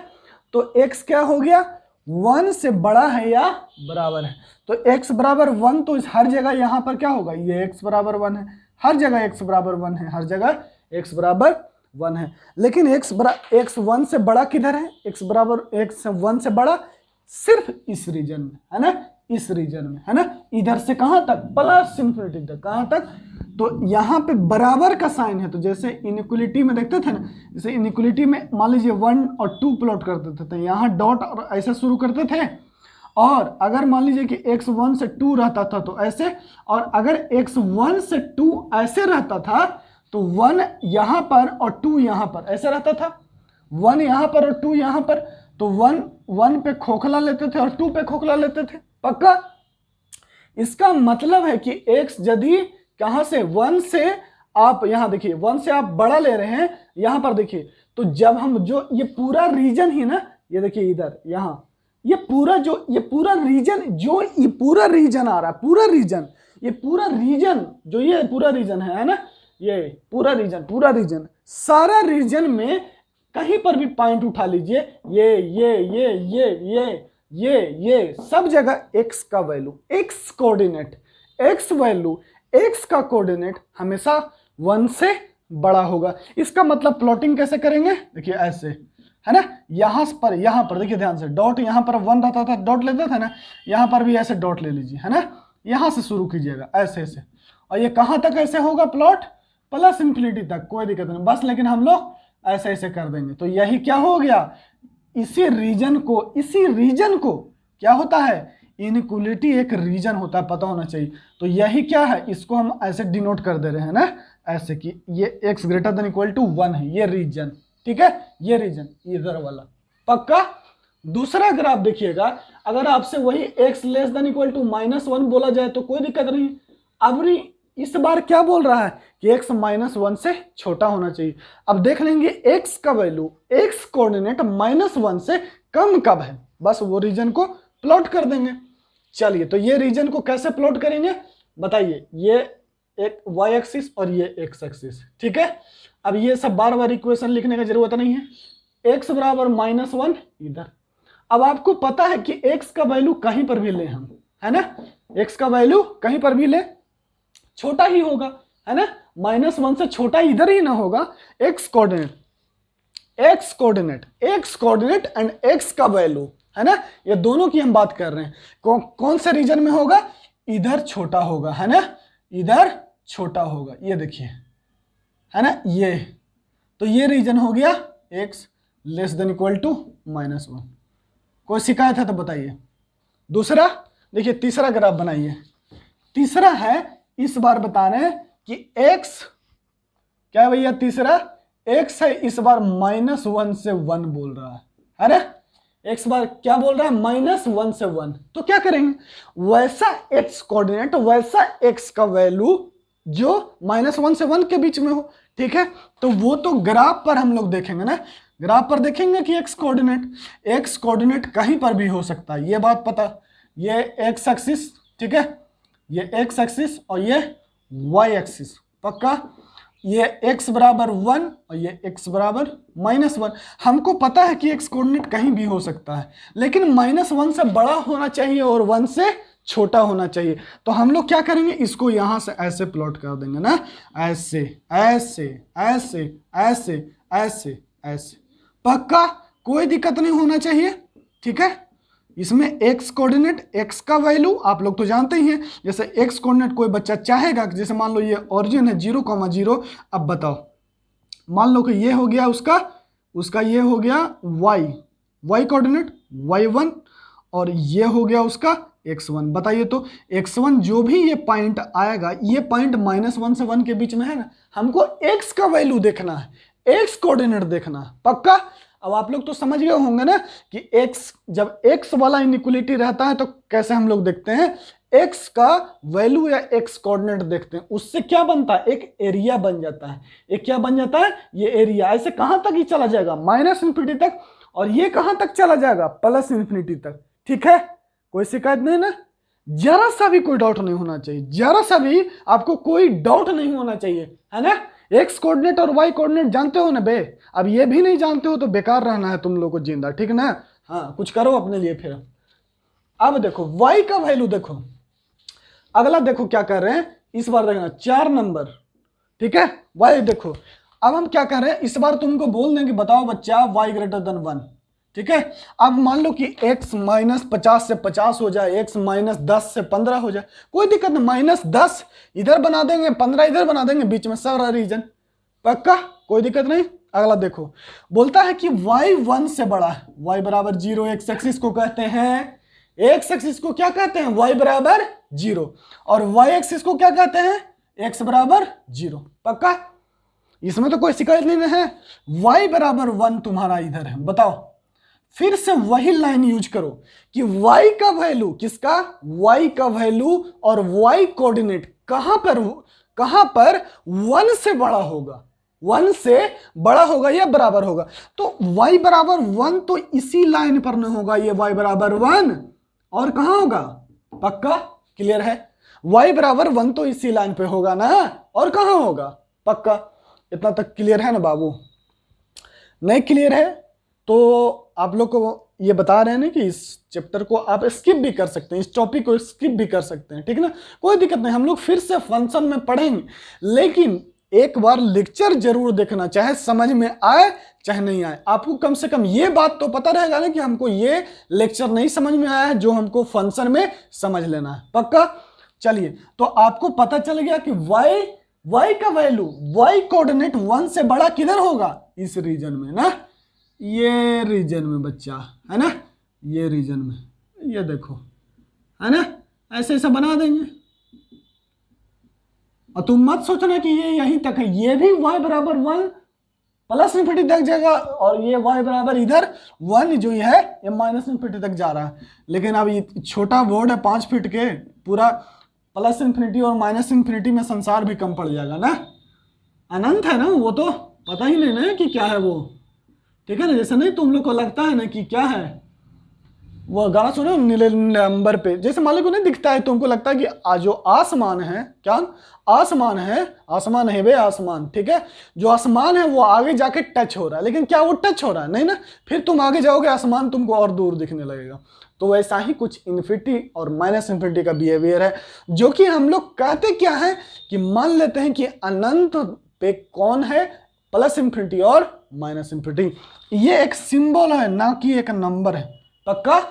S1: तो x क्या हो गया? 1 से बड़ा है या बराबर है। तो x बराबर 1, तो इस हर जगह यहां पर क्या होगा? ये x बराबर 1 है, हर जगह x बराबर 1 है, हर जगह x बराबर 1 है। लेकिन x 1 से बड़ा किधर है? x बराबर x 1 से बड़ा सिर्फ इस रीजन में, है ना, इस रीजन में, है ना। इधर से कहां तक? प्लस इंफिनिटी तक। कहां तक? तो यहां पे बराबर का साइन है। तो जैसे इनइक्वलिटी में देखते थे ना, जैसे इनइक्वलिटी में मान लीजिए 1 और 2 प्लॉट करते थे, तो यहां डॉट और ऐसे शुरू करते थे, और अगर मान लीजिए कि x 1 से 2 रहता था तो ऐसे, और अगर x 1 से 2 ऐसे रहता था तो 1 यहां पर और 2 यहां पर ऐसे रहता था, 1 यहां पर और 2 यहां पर, तो 1 पे खोखला लेते थे और 2 पे खोखला लेते थे। पक्का? इसका मतलब है कि x यदि कहां से 1 से आप यहां देखिए 1 से आप बड़ा ले रहे हैं, यहां पर देखिए, तो जब हम जो ये पूरा रीजन ही ना, ये देखिए इधर यहां ये पूरा रीजन आ रहा है, पूरा रीजन, ये पूरा रीजन जो ये पूरा रीजन है ना, ये पूरा रीजन सारा रीजन में कहीं पर भी पॉइंट उठा लीजिए, ये सब जगह x का value, x coordinate, x value, x का कोऑर्डिनेट हमेशा 1 से बड़ा होगा। इसका मतलब प्लॉटिंग कैसे करेंगे? देखिए ऐसे, है ना, यहां पर देखिए ध्यान से, डॉट यहां पर 1 रहता था, डॉट लेते थे ना, यहां पर भी ऐसे डॉट ले लीजिए, है ना, यहां से शुरू कीजिएगा ऐसे, और ये कहां तक ऐसे होगा प्लॉट? प्लस इंफिनिटी तक, कोई दिक्कत नहीं बस, लेकिन हम लोग ऐसे कर देंगे। तो यही क्या हो गया? इसी रीजन को क्या होता है? इनइक्वलिटी एक रीजन होता है, पता होना चाहिए। तो यही क्या है? इसको हम ऐसे डिनोट कर दे रहे हैं ना, ऐसे कि ये x greater than equal to 1 है, ये रीजन, ठीक है, ये रीजन इधर वाला। पक्का? दूसरा अगर आप देखिएगा, अगर आपसे वही x less than equal to -1 बोला जाए तो कोई दिक्कत नहीं। अब इस बार क्या बोल रहा है कि x -1 से छोटा होना चाहिए। अब देख लेंगे x का वैल्यू, x कोऑर्डिनेट -1 से कम कब है, बस वो रीजन को प्लॉट कर देंगे। चलिए, तो ये रीजन को कैसे प्लॉट करेंगे बताइए? ये एक y एक्सिस और ये x एक्सिस, ठीक है। अब ये सब बार बार इक्वेशन लिखने की जरूरत नहीं है। x बराबर -1 इधर। अब आपको पता है कि x का वैल्यू कहीं पर भी ले हम, है ना, x का वैल्यू कहीं पर भी ले छोटा ही होगा, है ना, -1 से छोटा इधर ही ना होगा। x कोऑर्डिनेट एंड x का वैल्यू, है ना, ये दोनों की हम बात कर रहे हैं। कौन से रीजन में होगा? इधर छोटा होगा, है ना, इधर छोटा होगा, ये देखिए, है ना, ये तो ये रीजन हो गया x less than equal to -1। कोई शिकायत है तो बताइए। दूसरा देखिए, तीसरा ग्राफ बनाइए। तीसरा है, इस बार बता रहे हैं कि x क्या है भैया? तीसरा x है, इस बार -1 से 1 बोल रहा है ना, x बार क्या बोल रहा है? -1 से 1। तो क्या करेंगे? वैसा x कोऑर्डिनेट, वैसा x का वैल्यू जो -1 से 1 के बीच में हो, ठीक है। तो वो तो ग्राफ पर हम लोग देखेंगे ना, ग्राफ पर देखेंगे कि x कोऑर्डिनेट कहीं पर भी हो सकता है, ये बात पता। ये x एक्सिस, ठीक है, ये x एक्सिस और ये y एक्सिस, पक्का। ये x बराबर 1 और ये x बराबर -1। हमको पता है कि x कोऑर्डिनेट कहीं भी हो सकता है, लेकिन -1 से बड़ा होना चाहिए और 1 से छोटा होना चाहिए। तो हम लोग क्या करेंगे? इसको यहां से ऐसे प्लॉट कर देंगे ना, ऐसे ऐसे ऐसे ऐसे ऐसे ऐसे, पक्का, कोई दिक्कत नहीं होना चाहिए, ठीक है। इसमें x कोऑर्डिनेट, x का वैल्यू आप लोग तो जानते ही हैं। जैसे x कोऑर्डिनेट कोई बच्चा चाहेगा, जैसे मान लो ये ओरिजिन है 0,0, अब बताओ, मान लो कि ये हो गया उसका ये हो गया y कोऑर्डिनेट y1, और ये हो गया उसका x1। बताइए तो x1 जो भी ये पॉइंट आएगा, ये पॉइंट -1 से 1 के बीच में है ना, हमको x का वैल्यू देखना है, x कोऑर्डिनेट देखना है, पक्का। अब आप लोग तो समझ गए होंगे ना कि x, जब x वाला इनइक्वलिटी रहता है तो कैसे हम लोग देखते हैं, x का वैल्यू या x कोऑर्डिनेट देखते हैं, उससे क्या बनता है, एक एरिया बन जाता है। एक क्या बन जाता है, ये एरिया। ऐसे कहां तक ही चला जाएगा, -∞ तक, और ये कहां तक चला जाएगा, +∞ तक। ठीक है, कोई शिकायत नहीं ना, जरा सा भी कोई डाउट नहीं होना चाहिए, जरा सा भी आपको कोई डाउट नहीं होना चाहिए, है ना। एक्स कोऑर्डिनेट और वाई कोऑर्डिनेट जानते हो ना बे, अब ये भी नहीं जानते हो तो बेकार रहना है तुम लोग को जिंदा, ठीक ना। हाँ, कुछ करो अपने लिए फिर। अब देखो वाई का वैल्यू देखो, अगला देखो क्या कर रहे हैं, इस बार देखना 4 नंबर, ठीक है। वाई देखो, अब हम क्या कर रहे हैं, इस बार तुमको बोल दें कि बताओ बच्चा y > 1, ठीक है। अब मान लो कि x -50 से 50 हो जाए, x -10 से 15 हो जाए, कोई दिक्कत नहीं, -10 इधर बना देंगे, 15 इधर बना देंगे, बीच में सारा रीजन, पक्का, कोई दिक्कत नहीं। अगला देखो, बोलता है कि y 1 से बड़ा है, y = 0, एक्स एक्सिस को कहते हैं, एक्स एक्सिस को क्या कहते हैं, y = 0, और y एक्सिस को क्या कहते हैं, x = 0, पक्का, इसमें तो कोई शिकायत नहीं है। y = 1 तुम्हारा इधर है, बताओ, फिर से वही लाइन यूज करो कि y का वैल्यू, किसका, y का वैल्यू और y कोऑर्डिनेट कहां पर 1 से बड़ा होगा, 1 से बड़ा होगा या बराबर होगा। तो y = 1 तो इसी लाइन पर नहीं होगा, ये y = 1, और कहां होगा, पक्का, क्लियर है, y = 1 तो इसी लाइन पे होगा ना, और कहां होगा, पक्का। इतना तक क्लियर है ना बाबू, नहीं क्लियर है तो आप लोग को ये बता रहे हैं ना कि इस चैप्टर को आप स्किप भी कर सकते हैं, इस टॉपिक को स्किप भी कर सकते हैं, ठीक है ना, कोई दिक्कत नहीं, हम लोग फिर से फंक्शन में पढ़ेंगे, लेकिन एक बार लेक्चर जरूर देखना, चाहे समझ में आए चाहे नहीं आए, आपको कम से कम ये बात तो पता रहेगा ना कि हमको ये लेक्चर नहीं समझ में आया है, जो हमको फंक्शन में समझ लेना है, पक्का। चलिए, तो आपको पता चल गया कि y का वैल्यू, y कोऑर्डिनेट 1 से बड़ा किधर होगा, इस रीजन में ना, ये रीजन में बच्चा, है ना, ये रीजन में, ये देखो, है ना, ऐसे ऐसा बना देंगे, और तुम मत सोचना कि ये यहीं तक है, ये भी y = 1 +∞ तक जाएगा, और ये y = इधर 1 जो है ये -∞ तक जा रहा है, लेकिन अब ये छोटा बोर्ड है 5 फीट के, पूरा +∞ और -∞ में संसार भी कम पड़ जाएगा ना, अनंत है ना वो, तो पता ही नहीं ना कि क्या है वो, ठीक है ना। जैसे नहीं तुम लोग को लगता है ना कि क्या है वो, गाना सुनो नीले नंबर पे, जैसे मान लो को नहीं दिखता है, तुमको लगता है कि जो आसमान है, क्या आसमान है, आसमान है बे, आसमान, ठीक है, जो आसमान है वो आगे जाके टच हो रहा है, लेकिन क्या वो टच हो रहा है, नहीं ना, फिर तुम आगे जाओगे आसमान तुमको और दूर दिखने लगेगा। तो वैसा ही कुछ इन्फिनिटी और -∞ का बिहेवियर है, जो कि हम लोग कहते क्या है कि मान लेते हैं कि अनंत पे कौन है, +∞ और -∞, ये एक सिंबल है ना कि एक नंबर है, पक्का,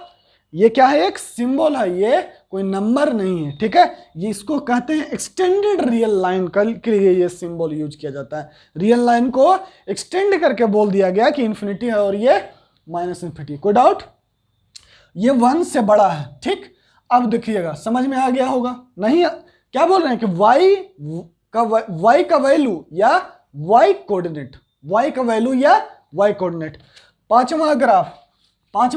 S1: ये क्या है, एक सिंबल है, ये कोई नंबर नहीं है, ठीक है। ये इसको कहते हैं एक्सटेंडेड रियल लाइन के लिए ये सिंबल यूज किया जाता है, रियल लाइन को एक्सटेंड करके बोल दिया गया कि इन्फिनिटी है और ये -∞, कोई डाउट, ये 1 से बड़ा है, ठीक। अब देखिएगा समझ में आ गया होगा, नहीं क्या बोल रहे हैं कि y का वैल्यू या y कोऑर्डिनेट, y का वैल्यू या y कोऑर्डिनेट, पांचवा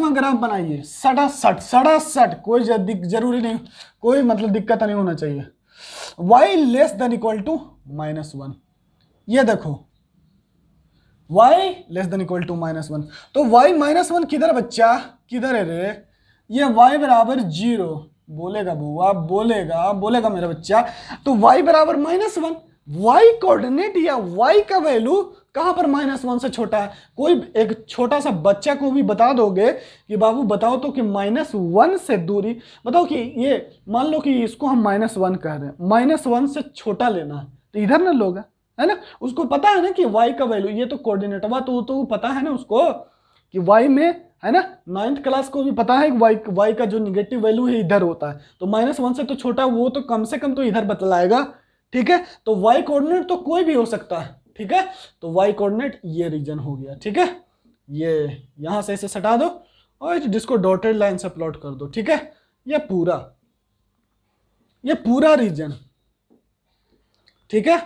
S1: ग्राफ बनाइए, सटासट, कोई जरूरी नहीं, कोई मतलब दिक्कत नहीं होना चाहिए, y ≤ -1, ये देखो y ≤ -1, तो y -1 किधर बच्चा, किधर है रे, ये y = 0, बोलेगा बुआ, बोलेगा मेरा बच्चा, तो y = -1, y कोऑर्डिनेट या y का वैल्यू कहां पर -1 से छोटा है। कोई एक छोटा सा बच्चा को भी बता दोगे कि बाबू बताओ तो कि -1 से दूरी बताओ, कि ये मान लो कि इसको हम -1 कह रहे हैं, -1 से छोटा लेना है, तो इधर ना लोगे, है ना, उसको पता है ना कि y का वैल्यू, ये तो कोऑर्डिनेट हुआ, तो पता है ना उसको कि y में, है ना, 9th क्लास को भी पता है कि y का जो निगेटिव वैल्यू है इधर होता है, तो -1 से तो छोटा, वो तो कम से कम तो इधर बतलाएगा, ठीक है। तो y कोऑर्डिनेट तो कोई भी हो सकता है, ठीक है, तो y कोऑर्डिनेट ये रीजन हो गया, ठीक है, ये यहां से ऐसे सटा दो और जिसको डॉटेड लाइन से प्लॉट कर दो, ठीक है, ये पूरा रीजन, ठीक है,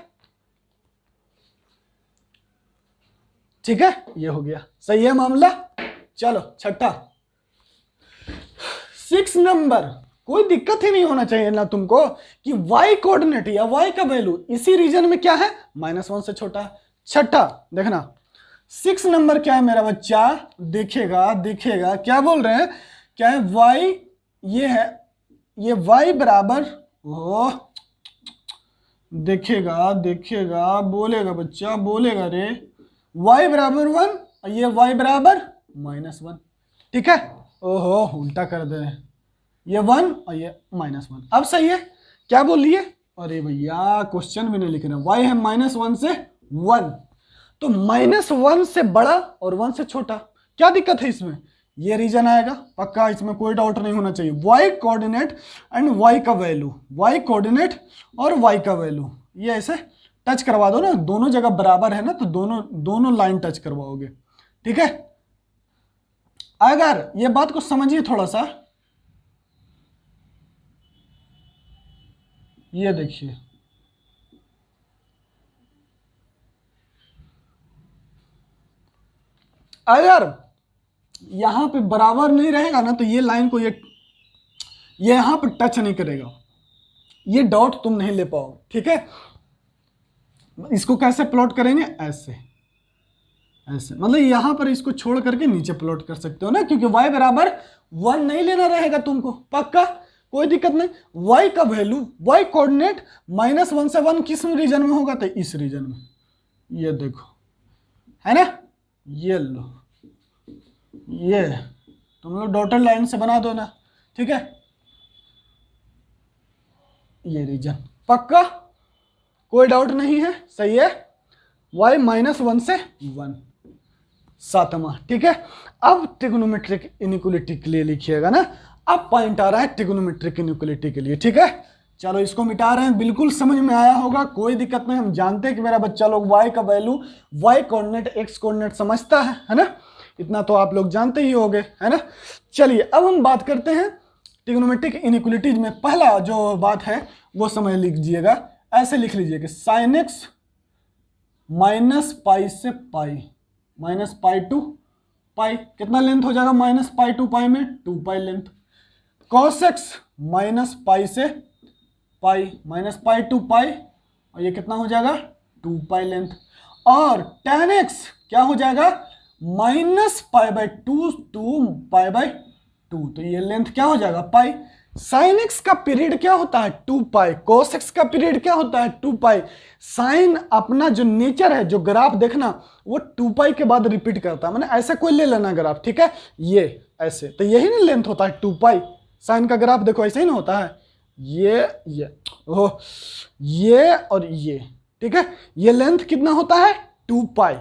S1: ठीक है, ये हो गया, सही है मामला। चलो छठा 6 नंबर, कोई दिक्कत ही नहीं होना चाहिए ना तुमको कि y कोऑर्डिनेट या y का वैल्यू इसी रीजन में क्या है, -1 से छोटा है। छठा देखना 6 नंबर क्या है मेरा बच्चा, देखेगा क्या बोल रहे हैं, क्या है y, ये है, ये y बराबर, ओ देखेगा बोलेगा बच्चा, बोलेगा रे, y बराबर 1 और ये y बराबर -1, ठीक है। ओहो उल्टा कर दे रहे हैं, ये 1 और ये -1, अब सही है। क्या बोलिए, अरे भैया क्वेश्चन भी नहीं लिख रहे, y है -1 से 1, तो -1 से बड़ा और 1 से छोटा, क्या दिक्कत है इसमें, ये रीजन आएगा पक्का, इसमें कोई डाउट नहीं होना चाहिए। y कोऑर्डिनेट एंड y का वैल्यू, y कोऑर्डिनेट और y का वैल्यू, ये ऐसे टच करवा दो ना, दोनों जगह बराबर है ना, तो दोनों लाइन टच करवाओगे, ठीक है। अगर ये बात को समझिए थोड़ा सा, ये देखिए, अगर यहां पे बराबर नहीं रहेगा ना, तो ये लाइन को ये यहां पे टच नहीं करेगा, ये डॉट तुम नहीं ले पाओगे, ठीक है। इसको कैसे प्लॉट करेंगे, ऐसे मतलब यहां पर इसको छोड़ करके नीचे प्लॉट कर सकते हो ना, क्योंकि y बराबर 1 नहीं लेना रहेगा तुमको, पक्का कोई दिक्कत नहीं। y का वैल्यू, y कोऑर्डिनेट -1 से 1 किस रीजन में होगा, तो इस रीजन में, ये देखो है ना, ये लो, ये तुम लोग डॉटेड लाइन से बना दो ना, ठीक है, ये रीजन पक्का, कोई डाउट नहीं है, सही है। y -1 से 1, सातवां, ठीक है। अब ट्रिग्नोमेट्रिक इनइक्वालिटी के लिए लिखिएगा ना, अब पॉइंट आ रहा है ट्रिग्नोमेट्रिक इनइक्वालिटी के लिए, ठीक है। चलो इसको मिटा रहे हैं, बिल्कुल समझ में आया होगा, कोई दिक्कत नहीं। हम जानते हैं कि मेरा बच्चा लोग y का value, y coordinate x coordinate समझता है ना, इतना तो आप लोग जानते ही होंगे, है ना। चलिए अब हम बात करते हैं ट्रिग्नोमेट्रिक इनइक्वालिटीज में। पहला जो बात है वो समझ लीजिएगा, ऐसे लिख लीजिए कि sin x -π से पाई, -π टू पाई, कितना लेंथ हो जाएगा -π टू पाई में, 2π लेंथ। cos x -π से पाई, -π टू पाई, और ये कितना हो जाएगा 2π लेंथ। और tan x क्या हो जाएगा -π/2 टू π/2, तो ये लेंथ क्या हो जाएगा पाई। साइन एक्स का पीरियड क्या होता है 2π, cos x का पीरियड क्या होता है 2π। साइन अपना जो नेचर है, जो ग्राफ देखना वो 2π के बाद रिपीट करता है, मैंने ऐसा कोई ले लेना ग्राफ, ठीक है, ये ऐसे, तो यही ना लेंथ होता है 2π। साइन का ग्राफ देखो ऐसे ही ना होता है, ये ओह ये और ये, ठीक है, ये लेंथ कितना होता है 2π।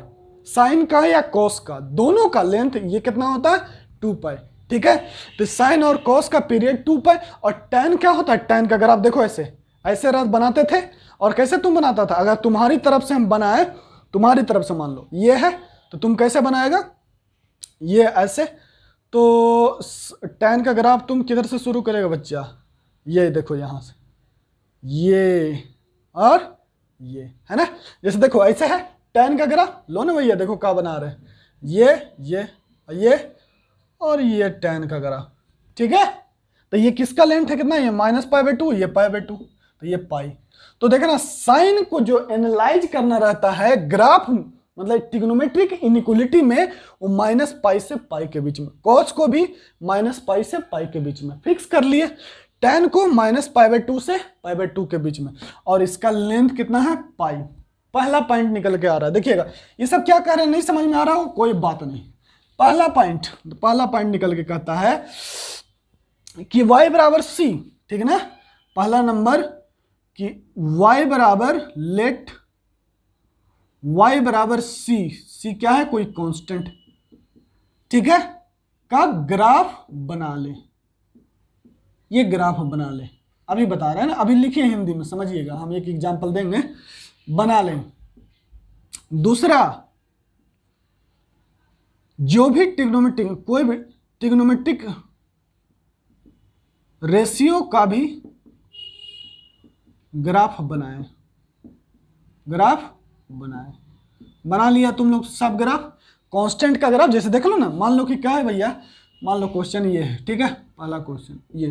S1: साइन का या कॉस का, दोनों का लेंथ ये कितना होता है 2π, ठीक है। तो साइन और कॉस का पीरियड 2π। और tan क्या होता है, tan का ग्राफ देखो ऐसे रात बनाते थे। और कैसे तुम बनाता था, अगर तुम्हारी तरफ से हम बनाए, तुम्हारी तरफ से मान लो ये है, तो तुम कैसे बनाएगा, ये ऐसे, तो tan का ग्राफ तुम किधर से शुरू करेगा बच्चा, ये देखो यहां से, ये और ये है ना, जैसे देखो ऐसे है tan का ग्राफ, लो ना भैया देखो क्या बना रहे हैं, ये और ये tan का ग्राफ, ठीक है। तो ये किसका लेंथ है कितना, ये -π/2, ये π/2, तो ये पाई। तो देखना साइन को जो एनालाइज करना रहता है ग्राफ, मतलब ट्रिग्नोमेट्रिक इनइक्वालिटी में, वो -π से π के बीच में, कॉस को भी -π से π के बीच में फिक्स कर लिए, tan को -π/2 से π/2 के बीच में, और इसका लेंथ कितना है पाई। पहला पॉइंट निकल के आ रहा है, देखिएगा ये सब क्या कह रहे हैं, नहीं समझ में आ रहा हो कोई बात नहीं। पहला पॉइंट निकल के कहता है कि y बराबर c, ठीक है ना, पहला नंबर कि y बराबर लेट y बराबर c क्या है, कोई कांस्टेंट, ठीक है, का ग्राफ बना ले, ये ग्राफ बना ले। अभी बता रहे हैं ना, अभी लिखिए हिंदी में समझिएगा, हम एक एग्जांपल देंगे, बना लें। दूसरा, जो भी ट्रिग्नोमेट्रिक, कोई भी ट्रिग्नोमेट्रिक रेशियो का भी ग्राफ बनाए, ग्राफ बनाए, बना लिया तुम लोग सब ग्राफ। कांस्टेंट का ग्राफ जैसे देख लो ना, मान लो कि क्या है भैया, मान लो क्वेश्चन ये है, ठीक है, पहला क्वेश्चन ये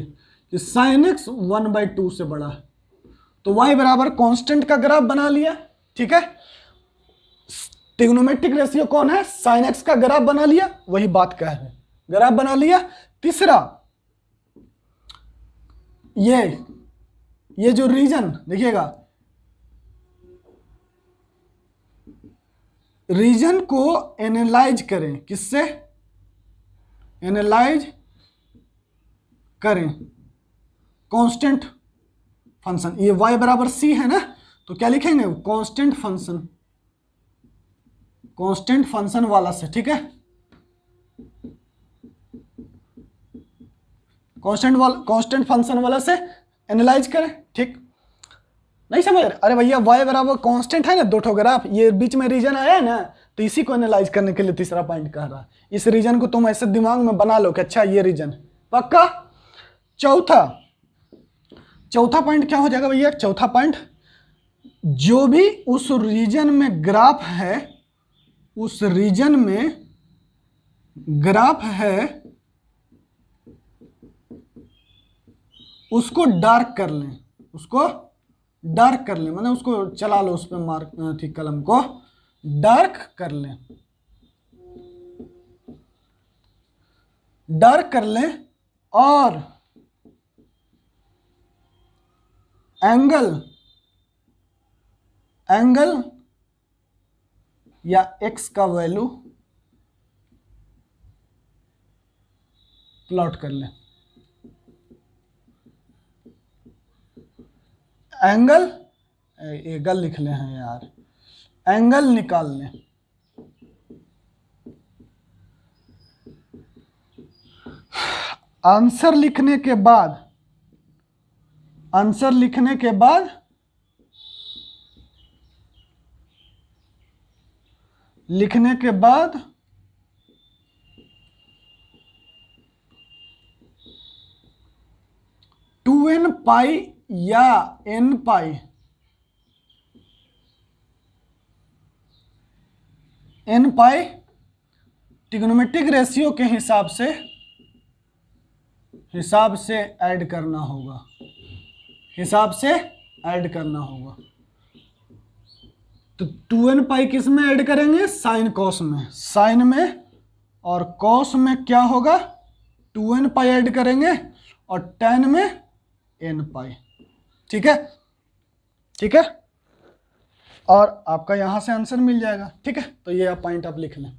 S1: कि साइन एक्स 1/2 से बड़ा है, तो y बराबर कांस्टेंट का ग्राफ बना लिया, ठीक है। ट्रिग्नोमेट्रिक रेशियो कौन है, साइन एक्स का ग्राफ बना लिया, वही बात कह रहे हैं, ग्राफ बना लिया। तीसरा ये जो रीजन देखिएगा, रीजन को एनालाइज करें, किससे एनालाइज करें, कांस्टेंट फंक्शन, ये y बराबर c है ना, तो क्या लिखेंगे, कांस्टेंट फंक्शन, कांस्टेंट फंक्शन वाला से, ठीक है, कांस्टेंट फंक्शन वाला से एनालाइज करें, ठीक। नहीं समझ रहे, अरे भैया y बराबर कांस्टेंट है ना, दो ठो ग्राफ, ये बीच में रीजन आया है ना, तो इसी को एनालाइज करने के लिए तीसरा पॉइंट कह रहा है। इस रीजन को तुम ऐसे दिमाग में बना लो कि अच्छा ये रीजन पक्का। चौथा पॉइंट क्या हो जाएगा भैया, चौथा पॉइंट, जो भी उस रीजन में ग्राफ है, उस रीजन में ग्राफ है, उसको डार्क कर लें, उसको डार्क कर लें, माने उसको चला लो, उस पर मार्क ठीक कलम को डार्क कर लें, डार्क कर लें, और एंगल या x का वैल्यू प्लॉट कर लें, एंगल लिख ले हैं यार, एंगल निकाल लें। आंसर लिखने के बाद टू एन पाई या एन पाई, ट्रिग्नोमेट्रिक रेशियो के हिसाब से ऐड करना होगा, तो 2n पाई किस में ऐड करेंगे, साइन कॉस में, और कॉस में क्या होगा, 2n पाई ऐड करेंगे, और tan में n पाई, ठीक है, और आपका यहां से आंसर मिल जाएगा, ठीक है। तो ये आप पॉइंट आप लिख लें।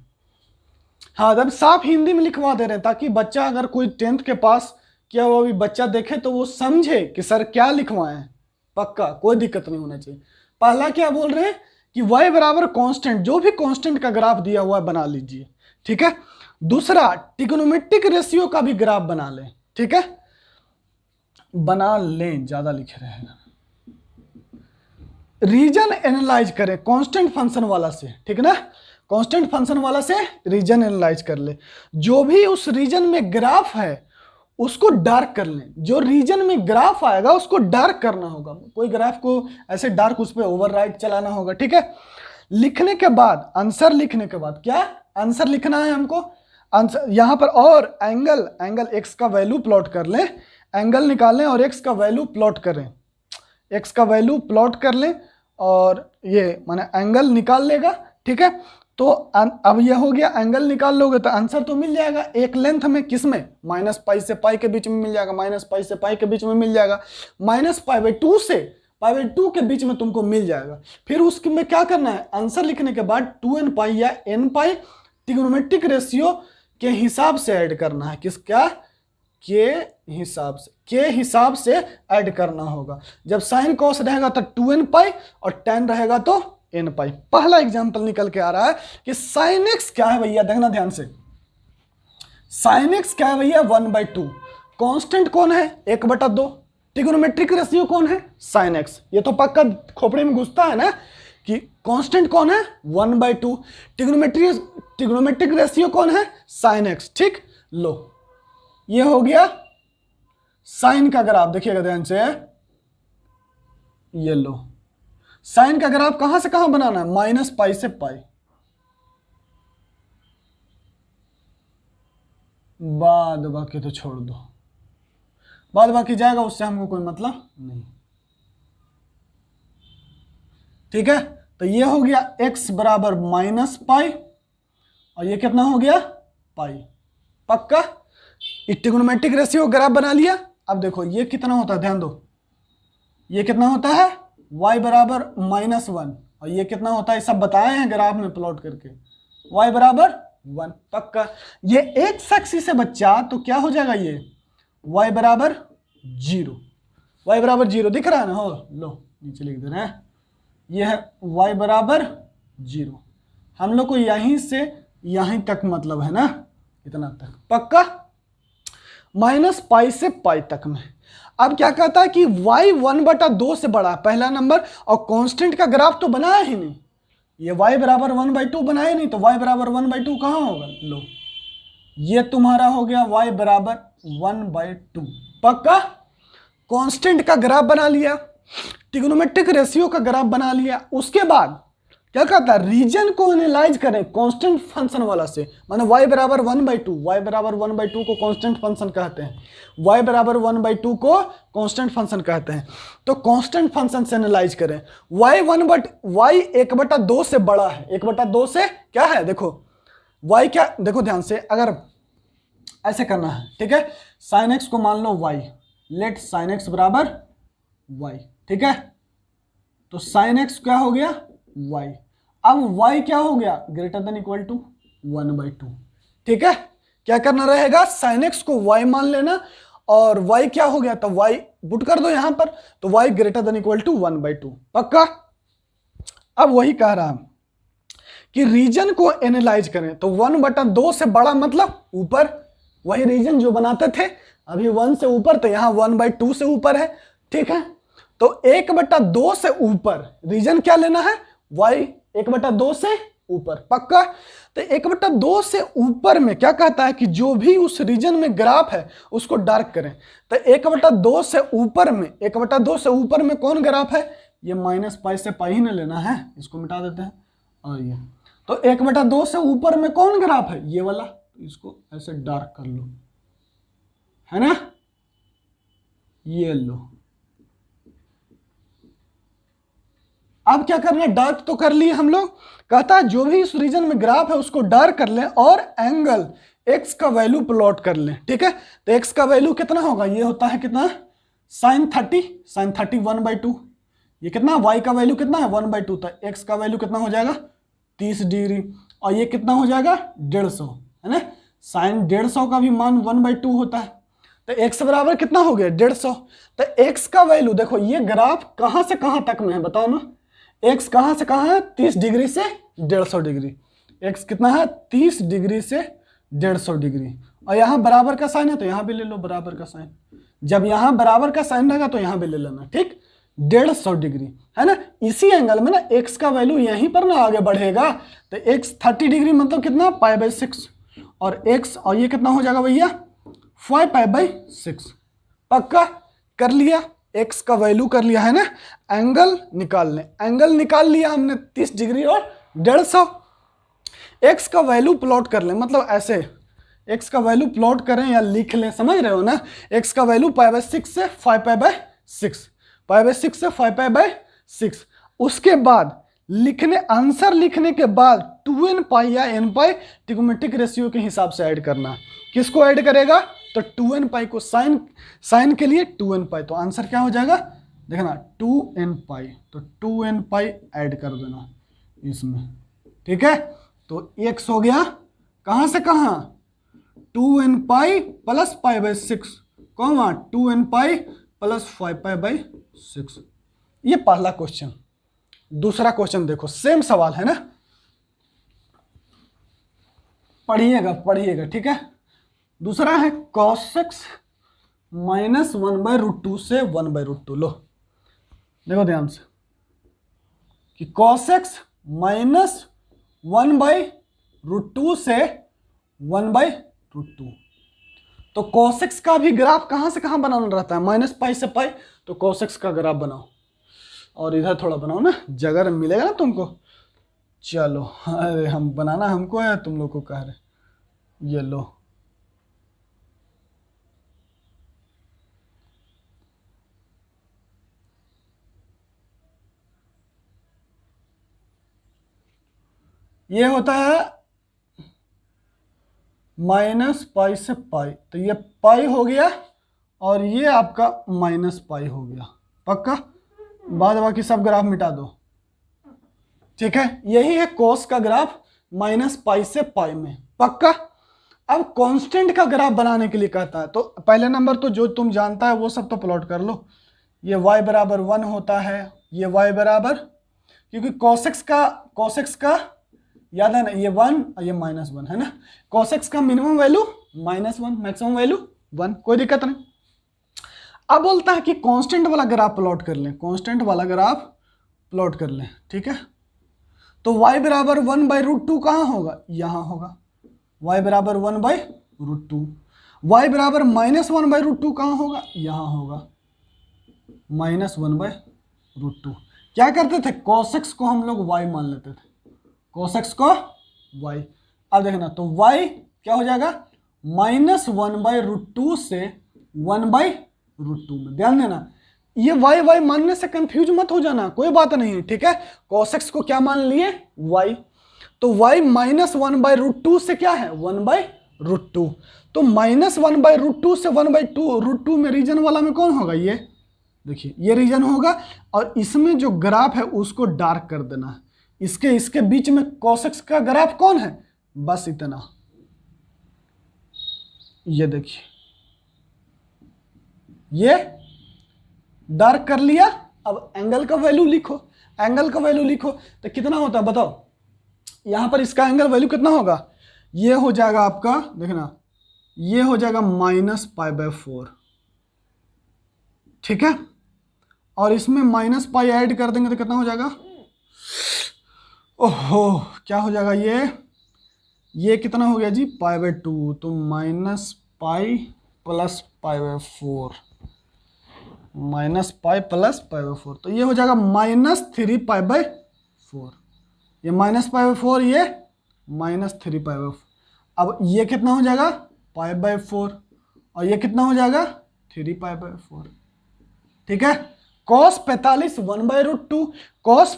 S1: हाँ, जब साफ हिंदी में लिखवा दे रहे हैं, ताकि बच्चा अगर कोई 10th के पास क्या वो अभी बच्चा देखे तो वो समझे कि सर क्या लिखवाए हैं, पक्का कोई दिक्कत नहीं होना चाहिए। पहला क्या बोल रहे हैं कि y बराबर कांस्टेंट, जो भी कांस्टेंट का ग्राफ दिया हुआ है बना लीजिए, ठीक है। दूसरा, ट्रिग्नोमेट्रिक रेशियो का भी ग्राफ बना लें, ठीक है, बना लें, ज्यादा लिखे रहेगा। रीजन एनालाइज करें कांस्टेंट फंक्शन वाला से, ठीक है ना, कांस्टेंट फंक्शन वाला से रीजन एनालाइज कर ले, जो भी उस रीजन में ग्राफ है उसको डार्क कर लें, जो रीजन में ग्राफ आएगा उसको डार्क करना होगा, कोई ग्राफ को ऐसे डार्क उस पर ओवरराइट चलाना होगा, ठीक है। लिखने के बाद, आंसर लिखने के बाद, क्या आंसर लिखना है हमको, आंसर यहां पर, और एंगल x का वैल्यू प्लॉट कर लें, एंगल निकालें और x का वैल्यू प्लॉट करें, x का वैल्यू प्लॉट कर लें, और ये माने एंगल निकाल लेगा, ठीक है। तो अब यह हो गया, एंगल निकाल लोगे तो आंसर तो मिल जाएगा, एक लेंथ में, किसमें, -π से π के बीच में मिल जाएगा, -π से π के बीच में मिल जाएगा, -π/2 से π/2 के बीच में तुमको मिल जाएगा। फिर उसके में क्या करना है, आंसर लिखने के बाद 2n पाई या n पाई ट्रिग्नोमेट्रिक रेशियो के हिसाब से ऐड करना है, किसका, के हिसाब से ऐड करना होगा। जब साइन कॉस रहेगा तो 2n पाई और tan रहेगा तो n पाई। पहला एग्जांपल निकल के आ रहा है कि sin x क्या है भैया, देखना ध्यान से, sin x क्या है भैया, 1/2, कांस्टेंट कौन है, 1/2, ट्रिग्नोमेट्रिक रेशियो कौन है, sin x, ये तो पक्का खोपड़ी में घुसता है ना कि कांस्टेंट कौन है, 1/2, ट्रिग्नोमेट्रिक रेशियो कौन है, sin x, ठीक। लो ये हो गया साइन का ग्राफ देखिएगा ध्यान से, ये लो साइन का ग्राफ कहां से कहां बनाना है, माइनस पाई से पाई, बाद बाकी तो छोड़ दो, बाद बाकी जाएगा उससे हमको कोई मतलब नहीं। ठीक है, तो ये हो गया x बराबर माइनस पाई और ये कितना हो गया पाई। पक्का ट्रिग्नोमेट्रिक रेशियो ग्राफ बना लिया। अब देखो ये कितना होता है, ध्यान दो, ये कितना होता है y बराबर -1 और ये कितना होता है, सब बताए हैं ग्राफ में प्लॉट करके, y बराबर 1। पक्का ये एक सक्सी से बच्चा तो क्या हो जाएगा, ये y बराबर 0, y बराबर 0 दिख रहा है ना, हो लो नीचे लिख दे रहे हैं, ये है y बराबर 0। हम लोग को यहीं से यहीं तक मतलब है ना, इतना तक। पक्का माइनस पाई से पाई तक में। अब क्या कहता है कि y 1/2 से बड़ा, पहला नंबर, और कांस्टेंट का ग्राफ तो बनाया ही नहीं, ये y बराबर 1/2 बनाया नहीं, तो y बराबर 1/2 कहाँ होगा, लो ये तुम्हारा हो गया y बराबर 1/2। पक्का कांस्टेंट का ग्राफ बना लिया, ट्रिग्नोमेट्रिक रेशियो का ग्राफ बना लिया। उसके बाद क्या कहता है, रीजन को एनालाइज करें कांस्टेंट फंक्शन वाला से, माने y बराबर 1/2, y बराबर 1/2 को कांस्टेंट फंक्शन कहते हैं, y बराबर 1/2 को कांस्टेंट फंक्शन कहते हैं। तो कांस्टेंट फंक्शन से एनालाइज करें, y 1/2 से बड़ा है, 1/2 से क्या है, देखो y क्या, देखो ध्यान से, अगर ऐसे करना है, ठीक है, साइन x को मान लो y, लेट साइन x बराबर y, ठीक है, तो साइन x क्या हो गया y, अब y क्या हो गया, ग्रेटर देन इक्वल टू 1/2। ठीक है, क्या करना रहेगा, साइन x को y मान लेना, और y क्या हो गया, तो y पुट कर दो यहां पर, तो y greater than equal to 1/2। पक्का अब वही कह रहा कि रीजन को एनालाइज करें, तो 1/2 से बड़ा मतलब ऊपर, वही रीजन जो बनाते थे, अभी 1 से ऊपर, तो यहाँ 1/2 से ऊपर है। ठीक है, तो 1/2 से ऊपर रीजन क्या लेना है, y 1/2 से ऊपर। पक्का, तो 1/2 से ऊपर में क्या कहता है कि जो भी उस रीजन में ग्राफ है उसको डार्क करें। तो 1/2 से ऊपर में, 1/2 से ऊपर में कौन ग्राफ है, ये माइनस पाई से पाई ही ना लेना है, इसको मिटा देते हैं, और ये तो 1/2 से ऊपर में कौन ग्राफ है, ये वाला, इसको ऐसे डार्क कर लो, है ना, ये लो। अब क्या करना है, डार्क तो कर लिए हम लोग, कहता है जो भी इस रीजन में ग्राफ है उसको डार्क कर लें और एंगल x का वैल्यू प्लॉट कर लें। ठीक है, तो x का वैल्यू कितना होगा, ये होता है कितना, sin 30 1/2, ये कितना, y का वैल्यू कितना है 1/2, तो x का वैल्यू कितना हो जाएगा 30 डिग्री, और ये कितना हो जाएगा 150, है ना, sin 150 का भी मान 1/2 होता है, तो x बराबर कितना हो गया 150। तो x का वैल्यू देखो, ये ग्राफ कहां से कहां तक में है बताओ ना, x कहां से कहां है, 30 डिग्री से 150 डिग्री, x कितना है 30 डिग्री से 150 डिग्री, और यहां बराबर का साइन है तो यहां भी ले लो बराबर का साइन, जब यहां बराबर का साइन रहेगा तो यहां भी ले लेना, ठीक, 150 डिग्री, है ना। इसी एंगल में ना x का वैल्यू यहीं पर ना आगे बढ़ेगा, तो x 30 डिग्री मतलब कितना π/6, और x, और ये कितना हो जाएगा भैया 5π/6। पक्का कर लिया, x का वैल्यू कर लिया, है ना, एंगल निकाल लें, एंगल निकाल लिया हमने 30 डिग्री और 150। x का वैल्यू प्लॉट कर लें, मतलब ऐसे x का वैल्यू प्लॉट करें या लिख लें, समझ रहे हो ना, x का वैल्यू π/6 से 5π/6, π/6 से 5π/6। उसके बाद लिखने, आंसर लिखने के बाद 2n पाई या n पाई ट्रिग्नोमेट्रिक रेशियो के हिसाब से ऐड करना। किसको ऐड करेगा, तो 2n पाई को, साइन के लिए 2n पाई, तो आंसर क्या हो जाएगा देखना 2n पाई, तो 2n पाई ऐड कर देना इसमें। ठीक है, तो x हो गया कहां से कहां 2n pi plus π/6, 2n pi plus 5π/6। ये पहला क्वेश्चन। दूसरा क्वेश्चन देखो, सेम सवाल है ना, पढ़िएगा, ठीक है। दूसरा है cos x माइनस 1/√2 से 1/√2। लो देखो ध्यान से कि cos x माइनस 1/√2 से 1/√2, तो cos x का भी ग्राफ कहां से कहां बनाना रहता है, माइनस पाई से पाई। तो cos x का ग्राफ बनाओ और इधर थोड़ा बनाओ ना, जगह मिलेगा ना तुमको। चलो, अरे हम बनाना हमको है, तुम लोग को कह रहे, ये लो। ये होता है माइनस पाई से पाई, तो ये पाई हो गया और ये आपका माइनस पाई हो गया, पक्का। बाद बाकी सब ग्राफ मिटा दो, ठीक है। यही है कोस का ग्राफ माइनस पाई से पाई में, पक्का। अब कांस्टेंट का ग्राफ बनाने के लिए कहता है, तो पहले नंबर तो जो तुम जानता है वो सब तो प्लॉट कर लो। ये y बराबर 1 होता है, ये y बराबर, क्योंकि cos x का याद है ना, ये 1 और ये -1 है ना। cos x का मिनिमम वैल्यू -1, मैक्सिमम वैल्यू 1, कोई दिक्कत नहीं। अब बोलता है कि कांस्टेंट वाला ग्राफ प्लॉट कर लें, कांस्टेंट वाला ग्राफ प्लॉट कर लें, ठीक है। तो y बराबर 1/√2 कहाँ होगा, यहाँ होगा। y बराबर 1/√2। y बराबर -1/√2 कहाँ होगा, यहाँ होगा, -1/√2। क्या करते थे, cos x को हम लोग y मान लेते थे, cos x को y। अब देखना, तो y क्या हो जाएगा, -1/√2 से 1/√2 में। ध्यान देना, ये y मानने से कंफ्यूज मत हो जाना, कोई बात नहीं है, ठीक है। cos x को क्या मान लिए, y। तो y -1/√2 से क्या है, 1/√2। तो -1/√2 से 1/2√2 में रीजन वाला में कौन होगा, ये देखिए, ये रीजन होगा। और इसमें जो ग्राफ है उसको डार्क कर देना है। इसके बीच में cos x का ग्राफ कौन है, बस इतना, ये देखिए, ये डार्क कर लिया। अब एंगल का वैल्यू लिखो, एंगल का वैल्यू लिखो, तो कितना होता है बताओ। यहां पर इसका एंगल वैल्यू कितना होगा, ये हो जाएगा आपका, देखना, ये हो जाएगा -π/4, ठीक है। और इसमें -π ऐड कर देंगे तो कितना हो जाएगा, ओहो, क्या हो जाएगा, ये कितना हो गया जी, π/2। तो -π + π/4, -π + π/4, तो ये हो जाएगा -3π/4। ये -π/4, ये -3π/4। अब ये कितना हो जाएगा, π/4, और ये कितना हो जाएगा, 3π/4, ठीक है। cos 45 1/√2, cos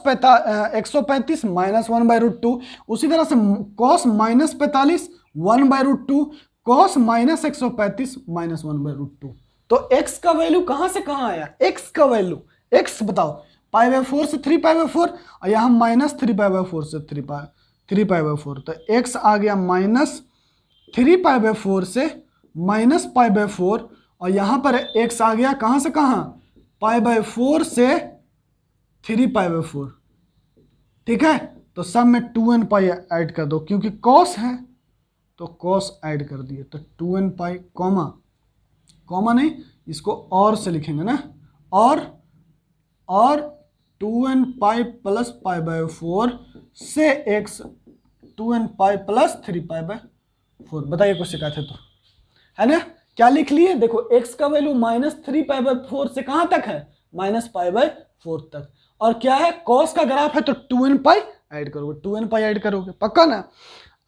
S1: 135 -1/√2। उसी तरह से cos -45 1/√2, cos -135 -1/√2। तो x का वैल्यू कहां से कहां आया, x का वैल्यू, x बताओ, π/4 से 3π/4, और यहाँ -3π/4 से 3π/4। तो x आ गया -3π/4 से -π/4, और यहाँ पर x आ गया कहां से कहां, π/4 से 3π/4, ठीक है। तो सब में 2nπ ऐड कर दो, क्योंकि cos है तो cos ऐड कर दिए, तो 2nπ, कॉमा नहीं, इसको और से लिखेंगे ना, और 2nπ + π/4 से x 2nπ + 3π/4। बताइए कुछ शिकायत है तो, है ना। क्या लिख लिए, देखो x का वैल्यू -3π/4 से कहां तक है, -π/4 तक। और क्या है, cos का ग्राफ है तो 2nπ ऐड करोगे, 2nπ ऐड करोगे, पक्का ना।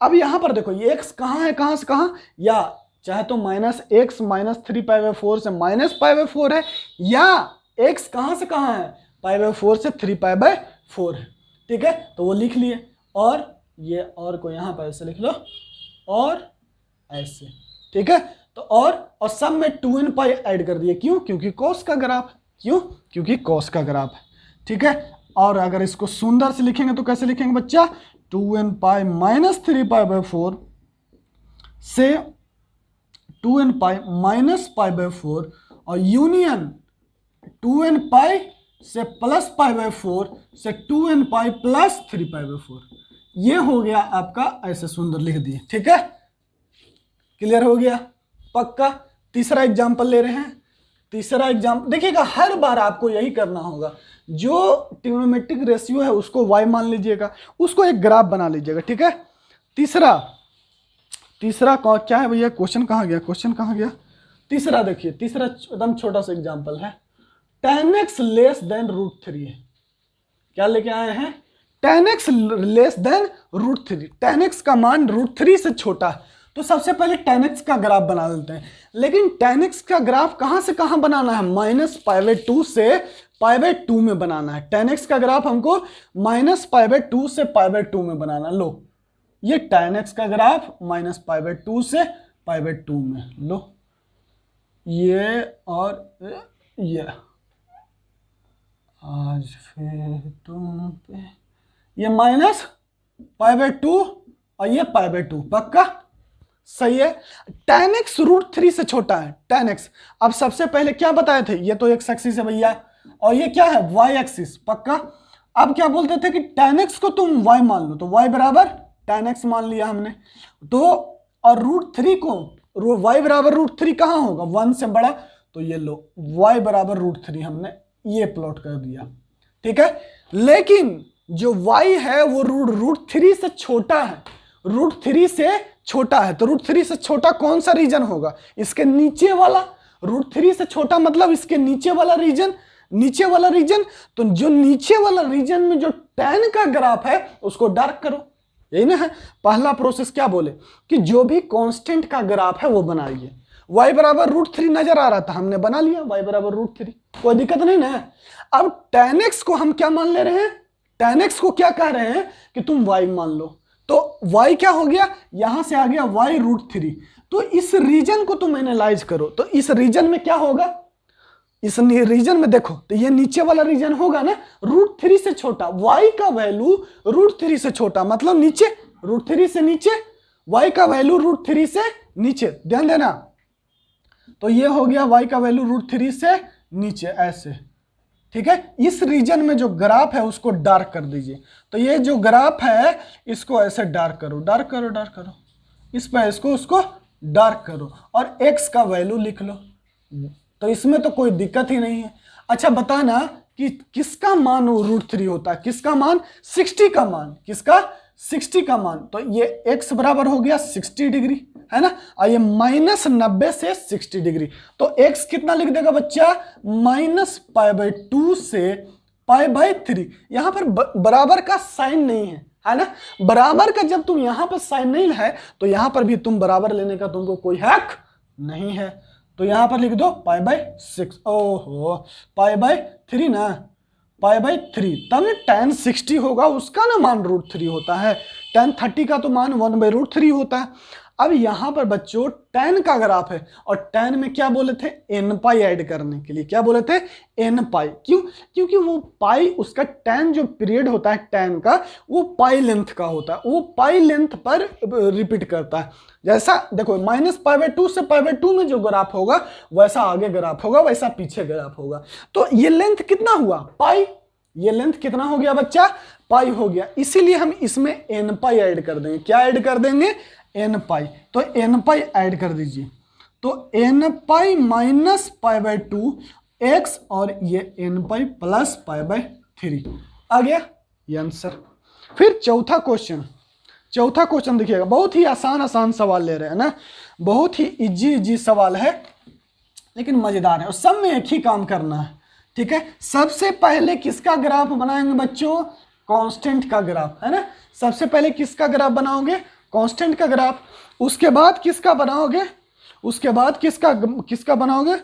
S1: अब यहां पर देखो ये x कहां है, कहां से कहां, या चाहे तो -x -3π/4 से -π/4 है, या x कहां से कहां है, π/4 से 3π/4 है, ठीक है। तो वो लिख लिए, और ये और को यहां पर ऐसे लिख लो, और ऐसे, ठीक है। तो और सब में 2nπ ऐड कर दिए, क्यों, क्योंकि cos का ग्राफ है, क्यों, क्योंकि cos का ग्राफ है, ठीक है। और अगर इसको सुंदर से लिखेंगे तो कैसे लिखेंगे बच्चा, 2nπ -3π/4 से 2nπ -π/4, और यूनियन 2nπ से +π/4 से 2nπ + 3π/4। ये हो गया आपका, ऐसे सुंदर लिख दिए, ठीक है। क्लियर हो गया, पक्का। तीसरा एग्जाम्पल ले रहे हैं। तीसरा एग्जाम्पल देखिएगा, हर बार आपको यही करना होगा, जो ट्रिग्नोमेट्रिक रेशियो है उसको y मान लीजिएगा, उसको एक ग्राफ बना लीजिएगा, ठीक है। तीसरा क्या है भैया, क्वेश्चन कहाँ गया, क्वेश्चन कहाँ गया, तीसरा देखिए, तीसरा एकदम छोटा सा एग्जांपल है, tan x लेस देन √3 है। क्या लेके आए हैं, tan x less then √3, tan x का मान √3 से छोटा है। तो सबसे पहले tan x का ग्राफ बना देते हैं, लेकिन tan x का ग्राफ कहां से कहां बनाना है, -π/2 से π/2 में बनाना है। tan x का ग्राफ हमको -π/2 से π/2 में बनाना। लो ये tan x का ग्राफ -π/2 से π/2 में, लो ये और ये, आज फिर तुम पे, ये -π/2 और ये π/2, पक्का सही है। tan x √3 से छोटा है, tan x। अब सबसे पहले क्या बताए थे, ये तो x एक्सिस है भैया, और ये क्या है, y एक्सिस, पक्का। अब क्या बोलते थे कि tan x को तुम y मान लो, तो y बराबर tan x मान लिया हमने, तो और √3 को, y बराबर √3 कहाँ होगा, 1 से बड़ा, तो ये लो y बराबर √3 हमने ये प्लॉट कर दिया, ठीक है। लेकिन जो y है वो √3 से छोटा है, √3 से छोटा है, तो √3 से छोटा कौन सा रीजन होगा, इसके नीचे वाला। √3 से छोटा मतलब इसके नीचे वाला रीजन, नीचे वाला रीजन। तो जो नीचे वाला रीजन में जो tan का ग्राफ है उसको डार्क करो, यही ना है। पहला प्रोसेस क्या बोले कि जो भी कांस्टेंट का ग्राफ है वो बनाइए। y बराबर √3 नजर आ रहा था, हमने बना लिया y बराबर √3, कोई दिक्कत नहीं ना। अब tan x को हम क्या मान ले रहे हैं, tan x को क्या कह रहे हैं कि तुम y मान लो, तो y क्या हो गया, यहां से आ गया y √3। तो इस रीजन को तुम एनालाइज करो, तो इस रीजन में क्या होगा, इस रीजन में देखो तो ये नीचे वाला रीजन होगा ना, √3 से छोटा, y का वैल्यू √3 से छोटा, मतलब नीचे, √3 से नीचे, y का वैल्यू √3 से नीचे, ध्यान देना। तो ये हो गया y का वैल्यू √3 से नीचे, ऐसे, ठीक है। इस रीजन में जो ग्राफ है उसको डार्क कर दीजिए। तो ये जो ग्राफ है इसको ऐसे डार्क करो, डार्क करो, डार्क करो, इस पर इसको उसको डार्क करो, और x का वैल्यू लिख लो। तो इसमें तो कोई दिक्कत ही नहीं है। अच्छा बताना कि किसका मान √3 होता है, किसका मान, 60 का मान, किसका, 60 का मान। तो ये x बराबर हो गया 60 डिग्री, है ना, और ये -90 से 60 डिग्री। तो x कितना लिख देगा बच्चा, -π/2 से π/3। यहां पर बराबर का साइन नहीं है ना, बराबर का जब तुम यहां पर साइन नहीं है तो यहां पर भी तुम बराबर लेने का तुमको कोई हक नहीं है। तो यहां पर लिख दो π/6, ओहो π/3 ना, π/3, तब tan 60 होगा, उसका ना मान √3 होता है, tan 30 का तो मान 1/√3 होता है। अब यहां पर बच्चों tan का ग्राफ है, और tan में क्या बोले थे, nπ ऐड करने के लिए, क्या बोले थे, nπ। क्यों, क्योंकि वो पाई, उसका tan जो पीरियड होता है tan का, वो पाई लेंथ का होता है, वो पाई लेंथ पर रिपीट करता है। जैसा देखो -π/2 से π/2 में जो ग्राफ होगा वैसा आगे ग्राफ होगा, वैसा पीछे ग्राफ होगा। तो ये लेंथ कितना हुआ, पाई, ये लेंथ कितना हो गया बच्चा, पाई हो गया। इसीलिए हम इसमें nπ ऐड कर देंगे, क्या ऐड कर देंगे, nπ। तो nπ ऐड कर दीजिए, तो nπ -π/2 x, और ये nπ + π/3 आ गया ये आंसर। फिर चौथा क्वेश्चन, चौथा क्वेश्चन देखिएगा, बहुत ही आसान सवाल ले रहे हैं ना, बहुत ही इजी सवाल है लेकिन मजेदार है, और सब में एक ही काम करना है, ठीक है। सबसे पहले किसका ग्राफ बनाएंगे बच्चों, कांस्टेंट का ग्राफ, है ना। सबसे पहले किसका ग्राफ बनाओगे, कांस्टेंट का ग्राफ। उसके बाद किसका बनाओगे, उसके बाद किसका बनाओगे,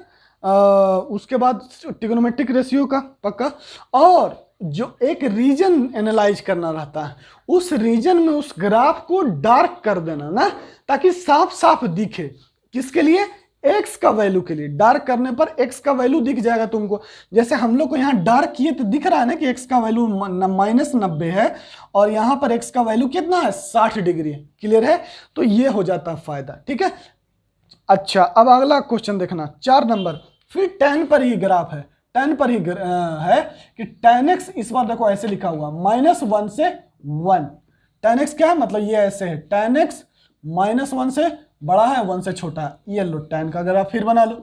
S1: उसके बाद ट्रिग्नोमेट्रिक रेशियो का, पक्का। और जो एक रीजन एनालाइज करना रहता है, उस रीजन में उस ग्राफ को डार्क कर देना ना, ताकि साफ साफ दिखे, किसके लिए, x का वैल्यू के लिए। डार्क करने पर x का वैल्यू दिख जाएगा तुमको, जैसे हम लोग को यहाँ डार्क किए तो दिख रहा है ना कि x का वैल्यू -90 है, और यहाँ पर x का वैल्यू कितना है, 60 डिग्री, क्लियर है। तो ये हो जाता है फायदा, ठीक है। अच्छा अब अगला क्वेश्चन देखना, 4 नंबर, फिर tan पर ही ग्राफ है, tan पर ही है कि tan x, इस बार देखो ऐसे लिखा हुआ -1 से 1, tan x क्या है, मतलब ये ऐसे है, tan x -1 से बड़ा है, 1 से छोटा है। ये लो tan का ग्राफ फिर बना लो।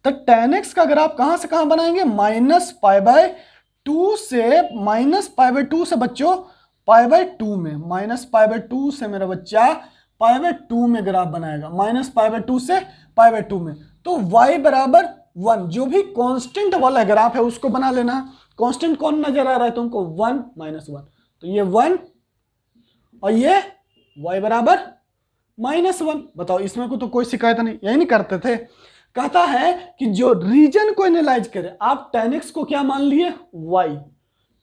S1: तो tan x का ग्राफ कहां से कहां बनाएंगे, -π/2 से बच्चों π/2 में, -π/2 से मेरा बच्चा π/2 में ग्राफ बनाएगा, -π/2 से π/2 में। तो y बराबर 1, जो भी कांस्टेंट वाला ग्राफ है उसको बना लेना। कांस्टेंट कौन नजर आ रहा है तुमको? 1 -1, तो ये 1 और ये y बराबर -1। बताओ, इसमें को तो कोई शिकायत नहीं, यही नहीं करते थे। कहता है कि जो रीजन को एनालाइज करे, आप tan x को क्या मान लिए? y।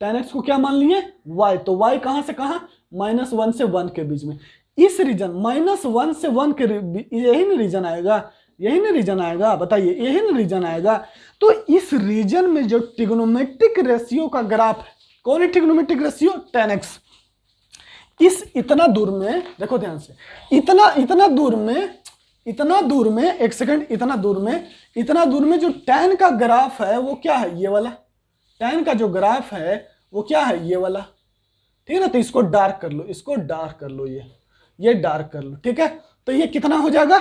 S1: tan x को क्या मान लिए? y। तो y कहां से कहां? -1 से 1 के बीच में। इस रीजन -1 से 1 के यही ना रीजन आएगा, यही ना रीजन आएगा, बताइए, यही ना रीजन आएगा। तो इस रीजन में जो ट्रिग्नोमेट्रिक रेशियो का ग्राफ है, कौन है ट्रिग्नोमेट्रिक रेशियो? tan x। इस इतना दूर में, देखो ध्यान से, इतना दूर में एक सेकंड, इतना दूर में जो tan का ग्राफ है वो क्या है? ये वाला। tan का जो ग्राफ है वो क्या है? ये वाला, ठीक है ना। तो इसको डार्क कर लो, इसको डार्क कर लो, ये डार्क कर लो, ठीक है। तो ये कितना हो जाएगा?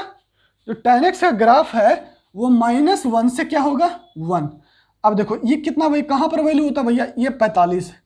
S1: जो tan x का ग्राफ है वो -1 से क्या होगा? 1। अब देखो ये कितना भाई, कहां पर वैल्यू होता है भैया? ये 45 है।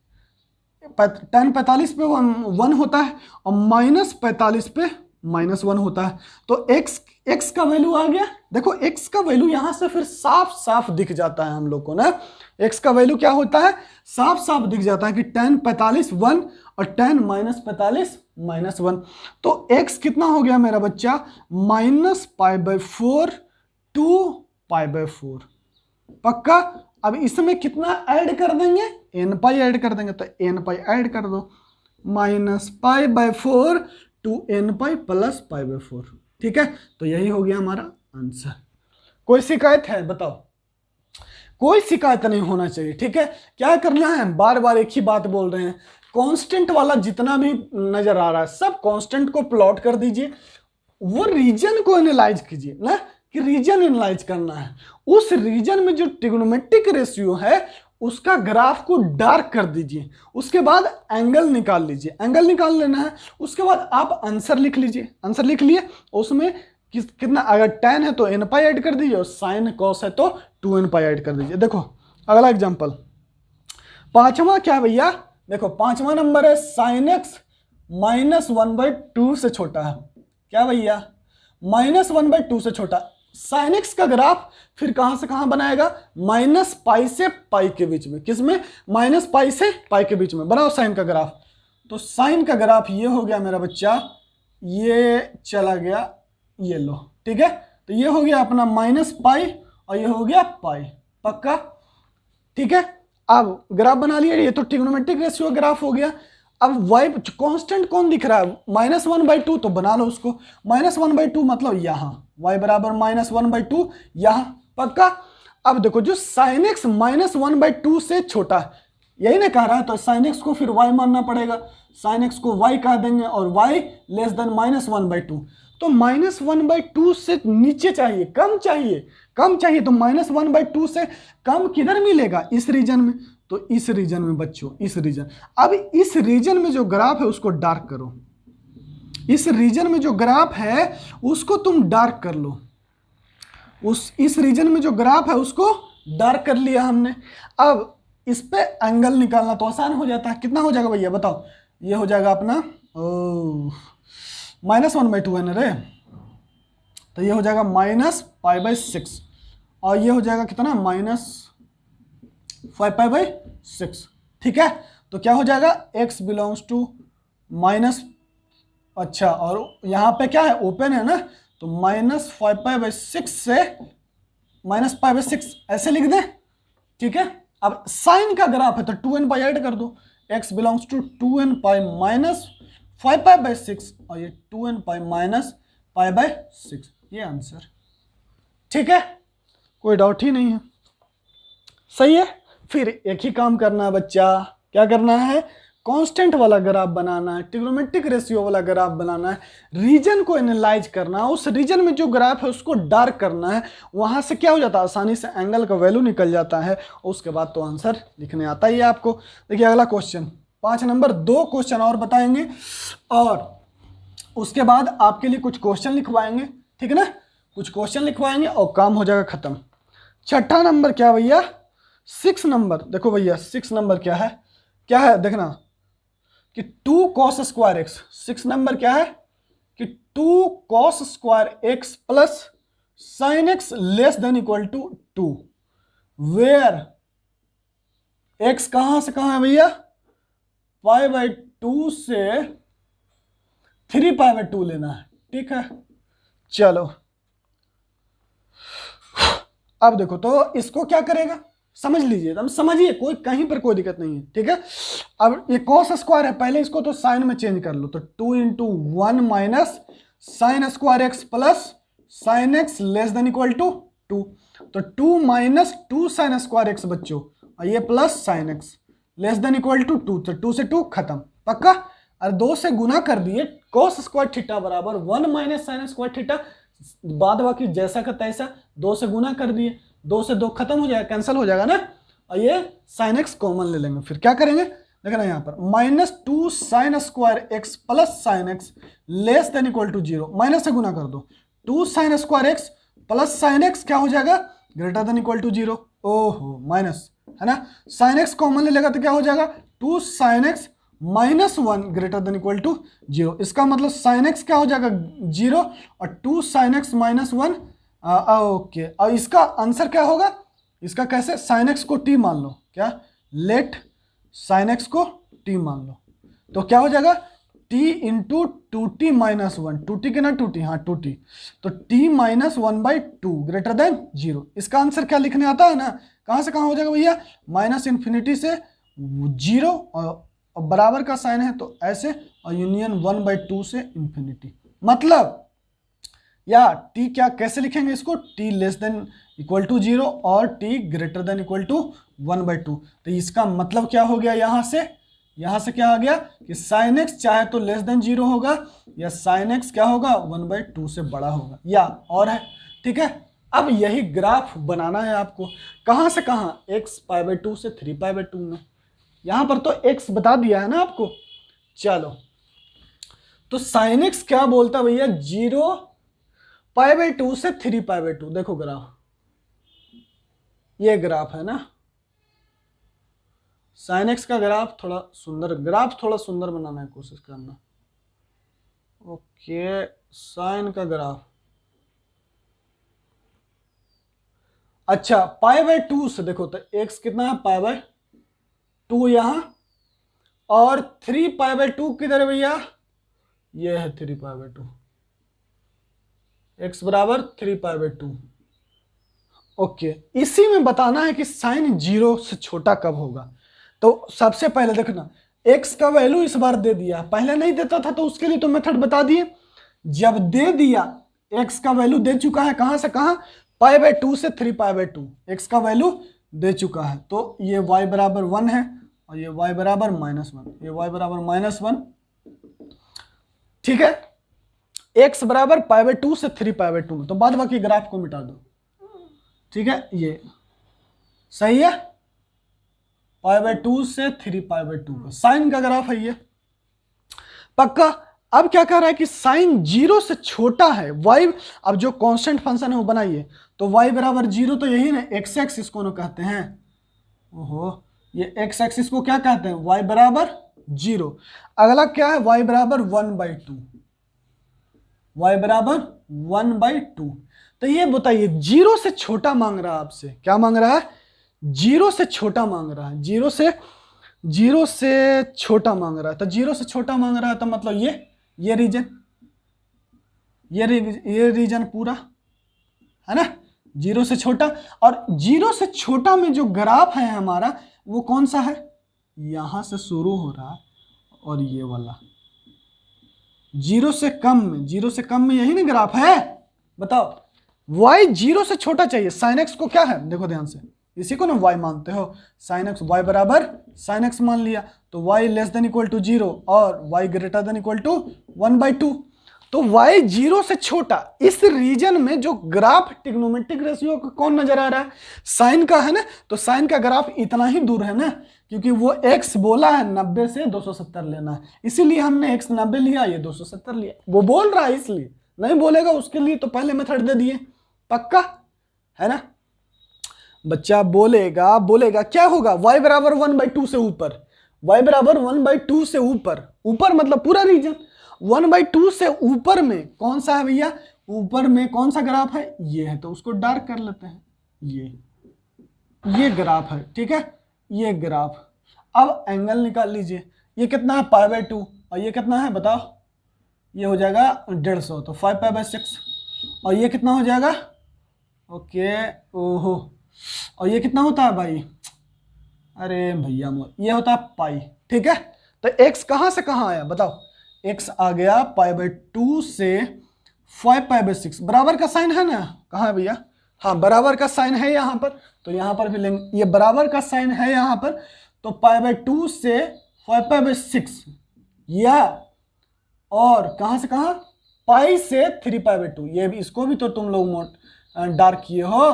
S1: tan 45 पे 1 होता है और -45 पे -1 होता है। तो x का वैल्यू आ गया। देखो x का वैल्यू यहां से फिर साफ साफ दिख जाता है हम लोग को ना। x का वैल्यू क्या होता है? साफ साफ दिख जाता है कि tan 45 1 और tan -45 -1। तो x कितना हो गया मेरा बच्चा? -π/4 to π/4। पक्का। अब इसमें कितना ऐड कर देंगे? nπ ऐड कर देंगे, तो nπ ऐड कर दो, -π/4 to nπ + π/4, ठीक है। तो यही हो गया हमारा आंसर। कोई शिकायत है? बताओ। कोई शिकायत नहीं होना चाहिए, ठीक है। क्या करना है? बार बार एक ही बात बोल रहे हैं, कांस्टेंट वाला जितना भी नजर आ रहा है सब कांस्टेंट को प्लॉट कर दीजिए, वो रीजन को एनालाइज कीजिए ना, कि रीजन एनालाइज करना है। उस रीजन में जो ट्रिग्नोमेट्रिक रेशियो है उसका ग्राफ को डार्क कर दीजिए, उसके बाद एंगल निकाल लीजिए, एंगल निकाल लेना है। उसके बाद आप आंसर लिख लीजिए, आंसर लिख लिए, उसमें कितना, अगर tan है तो nπ ऐड कर दीजिए और sin cos है तो 2nπ ऐड कर दीजिए। देखो अगला एग्जांपल, पांचवा क्या भैया? देखो पांचवा नंबर है sin x -1/2 से छोटा है। क्या भैया? -1/2 से छोटा। sin x का ग्राफ फिर कहां से कहां बनाएगा? -π से π के बीच में। किसमें? -π से π के बीच में बनाओ साइन का ग्राफ। तो साइन का ग्राफ ये हो गया मेरा बच्चा, ये चला गया, ये लो, ठीक है। तो ये हो गया अपना -π और ये हो गया π। पक्का, ठीक है। अब ग्राफ बना लिया, ये तो ट्रिग्नोमेट्रिक रेशियो ग्राफ हो गया। अब y कांस्टेंट कौन दिख रहा है? -1/2, तो बना लो उसको। -1/2 मतलब यहाँ y बराबर -1/2 यहाँ। पक्का। अब देखो जो sin x -1/2 से छोटा है, यही ना कह रहा है, तो sin x को फिर y मानना पड़ेगा। sin x को y कह देंगे और y लेस देन -1/2। तो -1/2 से नीचे चाहिए, कम चाहिए, कम चाहिए। तो -1/2 से कम किधर मिलेगा? इस रीजन में। तो इस रीजन में बच्चों, इस रीजन। अब इस रीजन में जो ग्राफ है उसको डार्क करो, इस रीजन में जो ग्राफ है उसको तुम डार्क कर लो। इस रीजन में जो ग्राफ है उसको डार्क कर लिया हमने। अब इस पे एंगल निकालना तो आसान हो जाता है। कितना हो जाएगा भैया बताओ? ये हो जाएगा अपना -1/2 है ना रे, तो ये हो जाएगा -π/6 और ये हो जाएगा कितना? -5π/6, ठीक है। तो क्या हो जाएगा? x बिलोंग्स टू माइनस, अच्छा, और यहाँ पे क्या है? ओपन है ना, तो -5π/6 से -π/6 ऐसे लिख दें, ठीक है। अब साइन का ग्राफ है तो 2nπ ऐड कर दो, x बिलोंग्स टू 2nπ - 5π/6 और ये 2nπ - π/6, ये आंसर, ठीक है। कोई डाउट ही नहीं है, सही है। फिर एक ही काम करना है बच्चा, क्या करना है? कांस्टेंट वाला ग्राफ बनाना है, ट्रिग्नोमेट्रिक रेशियो वाला ग्राफ बनाना है, रीजन को एनालाइज करना है, उस रीजन में जो ग्राफ है उसको डार्क करना है। वहां से क्या हो जाता है? आसानी से एंगल का वैल्यू निकल जाता है, उसके बाद तो आंसर लिखने आता ही है आपको। देखिए अगला क्वेश्चन 5 नंबर, 2 क्वेश्चन और बताएंगे और उसके बाद आपके लिए कुछ क्वेश्चन लिखवाएंगे, ठीक है ना। कुछ क्वेश्चन लिखवाएंगे और काम हो जाएगा खत्म। छठा नंबर क्या भैया? 6 नंबर। देखो भैया 6 नंबर क्या है? क्या है देखना, कि 2 cos स्क्वायर एक्स, 6 नंबर क्या है कि 2 cos square x plus sine x less than equal to 2, where x कहां से कहां है भैया, π/2 से 3π/2 लेना है, ठीक है। चलो अब देखो, तो इसको क्या करेगा समझ लीजिए, एकदम समझिए, कोई कहीं पर कोई दिक्कत नहीं है, ठीक है। अब ये cos स्क्वायर है, पहले इसको तो साइन में चेंज कर लो, तो 2 × 1 minus sine square x plus sine x less than equal to 2, तो 2 माइनस 2 साइन स्क्वायर एक्स बच्चों, और ये plus sine x less than equal to 2, तो 2 से 2 खत्म, पक्का। और 2 से गुना कर दिए, cos स्क्वायर थीटा बराबर 1 माइनस साइन स्क्वायर थीटा, बाद बाकी जैसा का तैसा, 2 से गुना कर दिए, 2 से 2 खत्म हो जाएगा, कैंसिल हो जाएगा ना, और ये साइन एक्स कॉमन ले लेंगे, फिर क्या करेंगे देखना यहाँ पर, -2 sine square x plus sine x less than equal to 0, minus से गुना कर दो, 2 sine square x plus sine x क्या हो जाएगा, ग्रेटर देन इक्वल टू 0, ओहो माइनस है ना, साइन एक्स कॉमन ले लेगा तो क्या हो जाएगा, 2 sine x -1 greater than equal to 0, इसका मतलब साइन एक्स क्या हो जाएगा 0 और 2 साइन एक्स -1, ओके। और इसका आंसर क्या होगा, इसका कैसे, साइन एक्स को t मान लो, क्या लेट साइन एक्स को t मान लो, तो क्या हो जाएगा t into 2t minus 1, 2t के ना 2t, हाँ 2t, तो t -1/2 ग्रेटर देन 0, इसका आंसर क्या लिखने आता है ना, कहाँ से कहाँ हो जाएगा भैया, -∞ से 0 और बराबर का साइन है तो ऐसे, और यूनियन 1/2 से ∞, मतलब या t क्या कैसे लिखेंगे इसको, t less than equal to 0 और t greater than equal to 1/2, तो इसका मतलब क्या हो गया, यहाँ से क्या आ गया कि साइन एक्स चाहे तो लेस देन 0 होगा, या साइन एक्स क्या होगा 1/2 से बड़ा होगा, या और है, ठीक है। अब यही ग्राफ बनाना है आपको, कहाँ से कहाँ, x π/2 से 3π/2 में, यहाँ पर तो x बता दिया है ना आपको। चलो तो साइन एक्स क्या बोलता है भैया, 0 π/2 से 3π/2, देखो ग्राफ, ये ग्राफ है ना, साइन एक्स का ग्राफ थोड़ा सुंदर बनाने की कोशिश करना, ओके। साइन का ग्राफ, अच्छा π/2 से देखो तो x कितना है π/2 यहां, और 3π/2 किधर है भैया, ये है 3π/2, x बराबर 3π/2, ओके। इसी में बताना है कि साइन 0 से छोटा कब होगा, तो सबसे पहले देखना, x का वैल्यू इस बार दे दिया, पहले नहीं देता था तो उसके लिए तो मेथड बता दिए, जब दे दिया x का वैल्यू दे चुका है, कहां से कहां, π/2 से 3π/2, x का वैल्यू दे चुका है, तो ये y बराबर 1 है, और ये y बराबर -1, ये y बराबर -1, ठीक है। x बराबर π/2 से 3π/2, तो बाद बाकी ग्राफ को मिटा दो, ठीक है, ये सही है, π/2 से 3π/2 का साइन का ग्राफ है ये, पक्का। अब क्या कह रहा है कि साइन 0 से छोटा है, y, अब जो कांस्टेंट फंक्शन है वो बनाइए, तो y बराबर 0 तो यही ना, x एक्सिस को कहते हैं, ओहो ये x एक्सिस को क्या कहते हैं, y बराबर 0, अगला क्या है, y बराबर 1/2, y बराबर 1/2, तो ये बताइए 0 से छोटा मांग रहा है आपसे, क्या मांग रहा है, 0 से छोटा मांग रहा है, 0 से छोटा मांग रहा है, तो 0 से छोटा मांग रहा है, तो मतलब ये रीजन पूरा है ना, 0 से छोटा, और 0 से छोटा में जो ग्राफ है हमारा वो कौन सा है, यहां से शुरू हो रहा है, और ये वाला 0 से कम में यही ना ग्राफ है, बताओ, y 0 से छोटा चाहिए, साइन एक्स को क्या है, देखो ध्यान से, इसी को ना y मानते हो, साइन एक्स, y बराबर साइन एक्स मान लिया, तो y less than equal to 0 और y greater than equal to 1/2, तो y 0 से छोटा, इस रीजन में जो ग्राफ ट्रिग्नोमेट्रिक रेशियो का कौन नजर आ रहा है, साइन का है ना, तो साइन का ग्राफ इतना ही दूर है ना, क्योंकि वो x बोला है 90 से 270 लेना है, इसीलिए हमने x 90 लिया, ये 270 लिया, वो बोल रहा है इसलिए, नहीं बोलेगा उसके लिए तो पहले मेथड दे दिए, पक्का है ना। बच्चा बोलेगा क्या होगा, y बराबर 1/2 से ऊपर, y बराबर 1/2 से ऊपर, ऊपर मतलब पूरा रीजन, 1/2 से ऊपर में कौन सा है भैया, ऊपर में कौन सा ग्राफ है, ये है, तो उसको डार्क कर लेते हैं, ये ग्राफ है, ठीक है, ये ग्राफ। अब एंगल निकाल लीजिए, ये कितना है π/2 और ये कितना है बताओ, ये हो जाएगा 150, तो 5π/6, और ये कितना हो जाएगा, ओके, ओहो, और ये कितना होता है भाई, अरे भैया ये होता है पाई, ठीक है। तो x कहां से कहां आया बताओ, x आ गया π/2 से 5π/6, बराबर का साइन है ना, कहाँ है भैया, हाँ बराबर का साइन है यहाँ पर, तो यहाँ पर भी लेंगे, ये बराबर का साइन है यहाँ पर, तो π/2 से 5π/6, या और कहाँ से कहाँ, पाई से 3π/2, ये भी, इसको भी तो तुम लोग डार्क किए हो,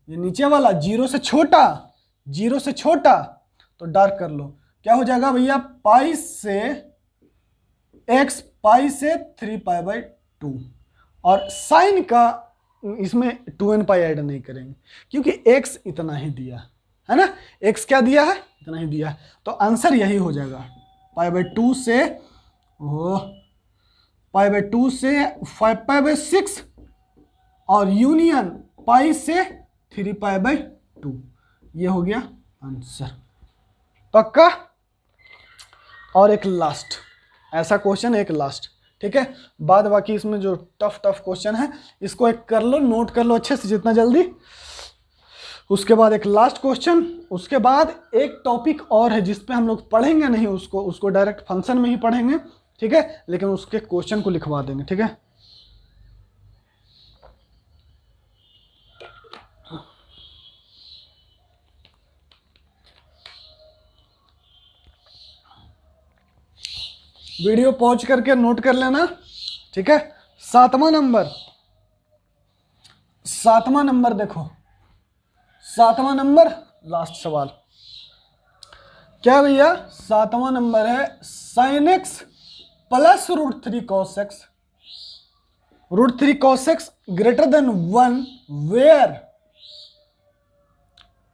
S1: ये नीचे वाला जीरो से छोटा, जीरो से छोटा, तो डार्क कर लो, क्या हो जाएगा भैया, पाई से x, पाई से 3π/2, और साइन का इसमें 2n पाई ऐड नहीं करेंगे क्योंकि x इतना ही दिया है ना, x क्या दिया है, इतना ही दिया है, तो आंसर यही हो जाएगा, π/2 से π/2 से 5π/6 और यूनियन पाई से 3π/2, ये हो गया आंसर, पक्का। और एक लास्ट ऐसा क्वेश्चन, एक लास्ट, ठीक है, बाद बाकी इसमें जो टफ क्वेश्चन है इसको एक कर लो, नोट कर लो अच्छे से जितना जल्दी, उसके बाद एक लास्ट क्वेश्चन, उसके बाद एक टॉपिक और है जिस पे हम लोग पढ़ेंगे नहीं, उसको डायरेक्ट फंक्शन में ही पढ़ेंगे, ठीक है, लेकिन उसके क्वेश्चन को लिखवा देंगे, ठीक है। वीडियो पॉज करके नोट कर लेना, ठीक है। सातवां नंबर देखो, सातवां नंबर लास्ट सवाल क्या भैया, सातवां नंबर है sin x plus √3 cos x, √3 cos x greater than 1 where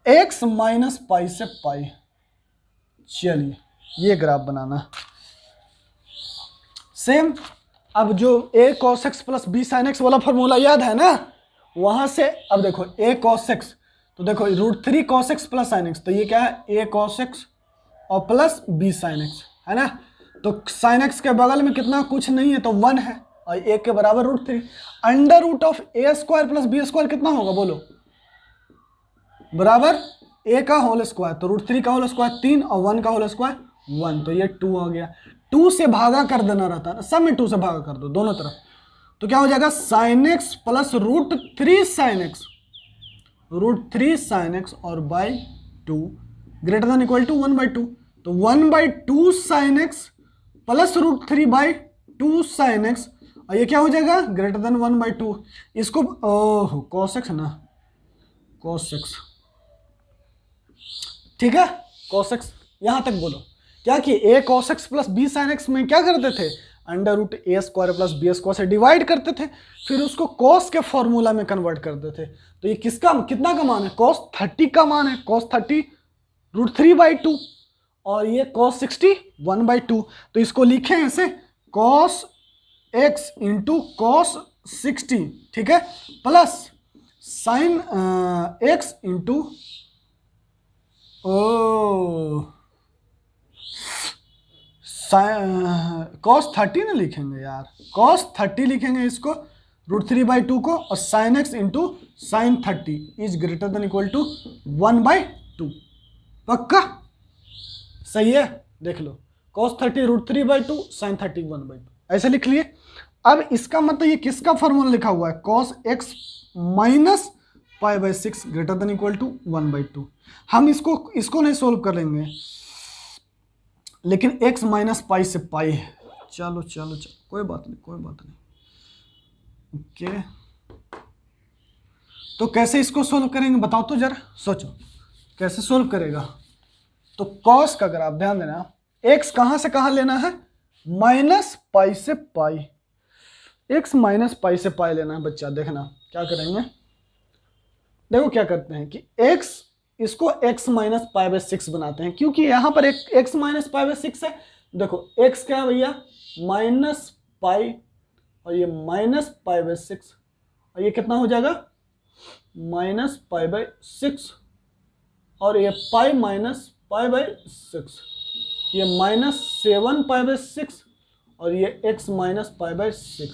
S1: x minus pi से पाई। चलिए ये ग्राफ बनाना सेम, अब जो a cos x plus b sin x वाला फॉर्मूला याद है ना, वहां से अब देखो a cos x, तो देखो √3 cos x plus sin x, तो ये क्या है a cos x और प्लस b sin x है ना, तो sin x के बगल में कितना, कुछ नहीं है, तो 1 है, और a के बराबर √3, under root of a² plus b² कितना होगा बोलो, बराबर a का होल स्क्वायर, तो √3 का होल स्क्वायर 3 और 1 का होल स्क्वायर 1, तो ये 2 हो गया, 2 से भागा कर देना रहता है ना, सब में 2 से भागा कर दो दोनों तरफ, तो क्या हो जाएगा sin x plus √3 sin x, √3 sin x और by 2 greater than equal to 1/2, तो 1/2 sin x plus √3/2 sin x, और ये क्या हो जाएगा ग्रेटर देन 1/2, इसको cos x ना, cos x, ठीक है, cos x यहां तक बोलो, क्या कि a cos x plus b sin x में क्या करते थे, under root a² plus b² से डिवाइड करते थे, फिर उसको cos के फॉर्मूला में कन्वर्ट करते थे, तो ये किसका कितना का मान है, cos 30 का मान है, cos 30 √3/2 और ये cos 60 1/2, तो इसको लिखें ऐसे cos x इंटू cos 60, ठीक है, plus sin x into cos 30 ना लिखेंगे यार, cos 30 लिखेंगे इसको, √3/2 को, और sin x into sin 30 is greater than equal to 1/2, पक्का सही है, देख लो cos 30 √3/2 sin 30 1/2, ऐसे लिख लिए। अब इसका मतलब ये किसका फॉर्मूला लिखा हुआ है, cos x minus π/6 greater than equal to 1/2, हम इसको नहीं सोल्व करेंगे, लेकिन x माइनस पाई से पाई है, चलो कोई बात नहीं, ओके, तो कैसे इसको सोल्व करेंगे बताओ तो जरा, सोचो कैसे सोल्व करेगा, तो cos का ग्राफ ध्यान देना, x कहां से कहां लेना है, माइनस पाई से पाई, x माइनस पाई से पाई लेना है बच्चा, देखना क्या करेंगे, देखो क्या करते हैं कि x इसको x माइनस पाई बाई 6 बनाते हैं, क्योंकि यहाँ पर एक x माइनस पाई बाई 6 है। देखो x क्या है भैया, माइनस पाई, और ये माइनस पाई बाई 6, और ये कितना हो जाएगा, माइनस पाई बाई 6, और ये पाई माइनस पाई बाई 6, ये माइनस 7 पाई बाई 6, और ये x माइनस पाई बाई 6,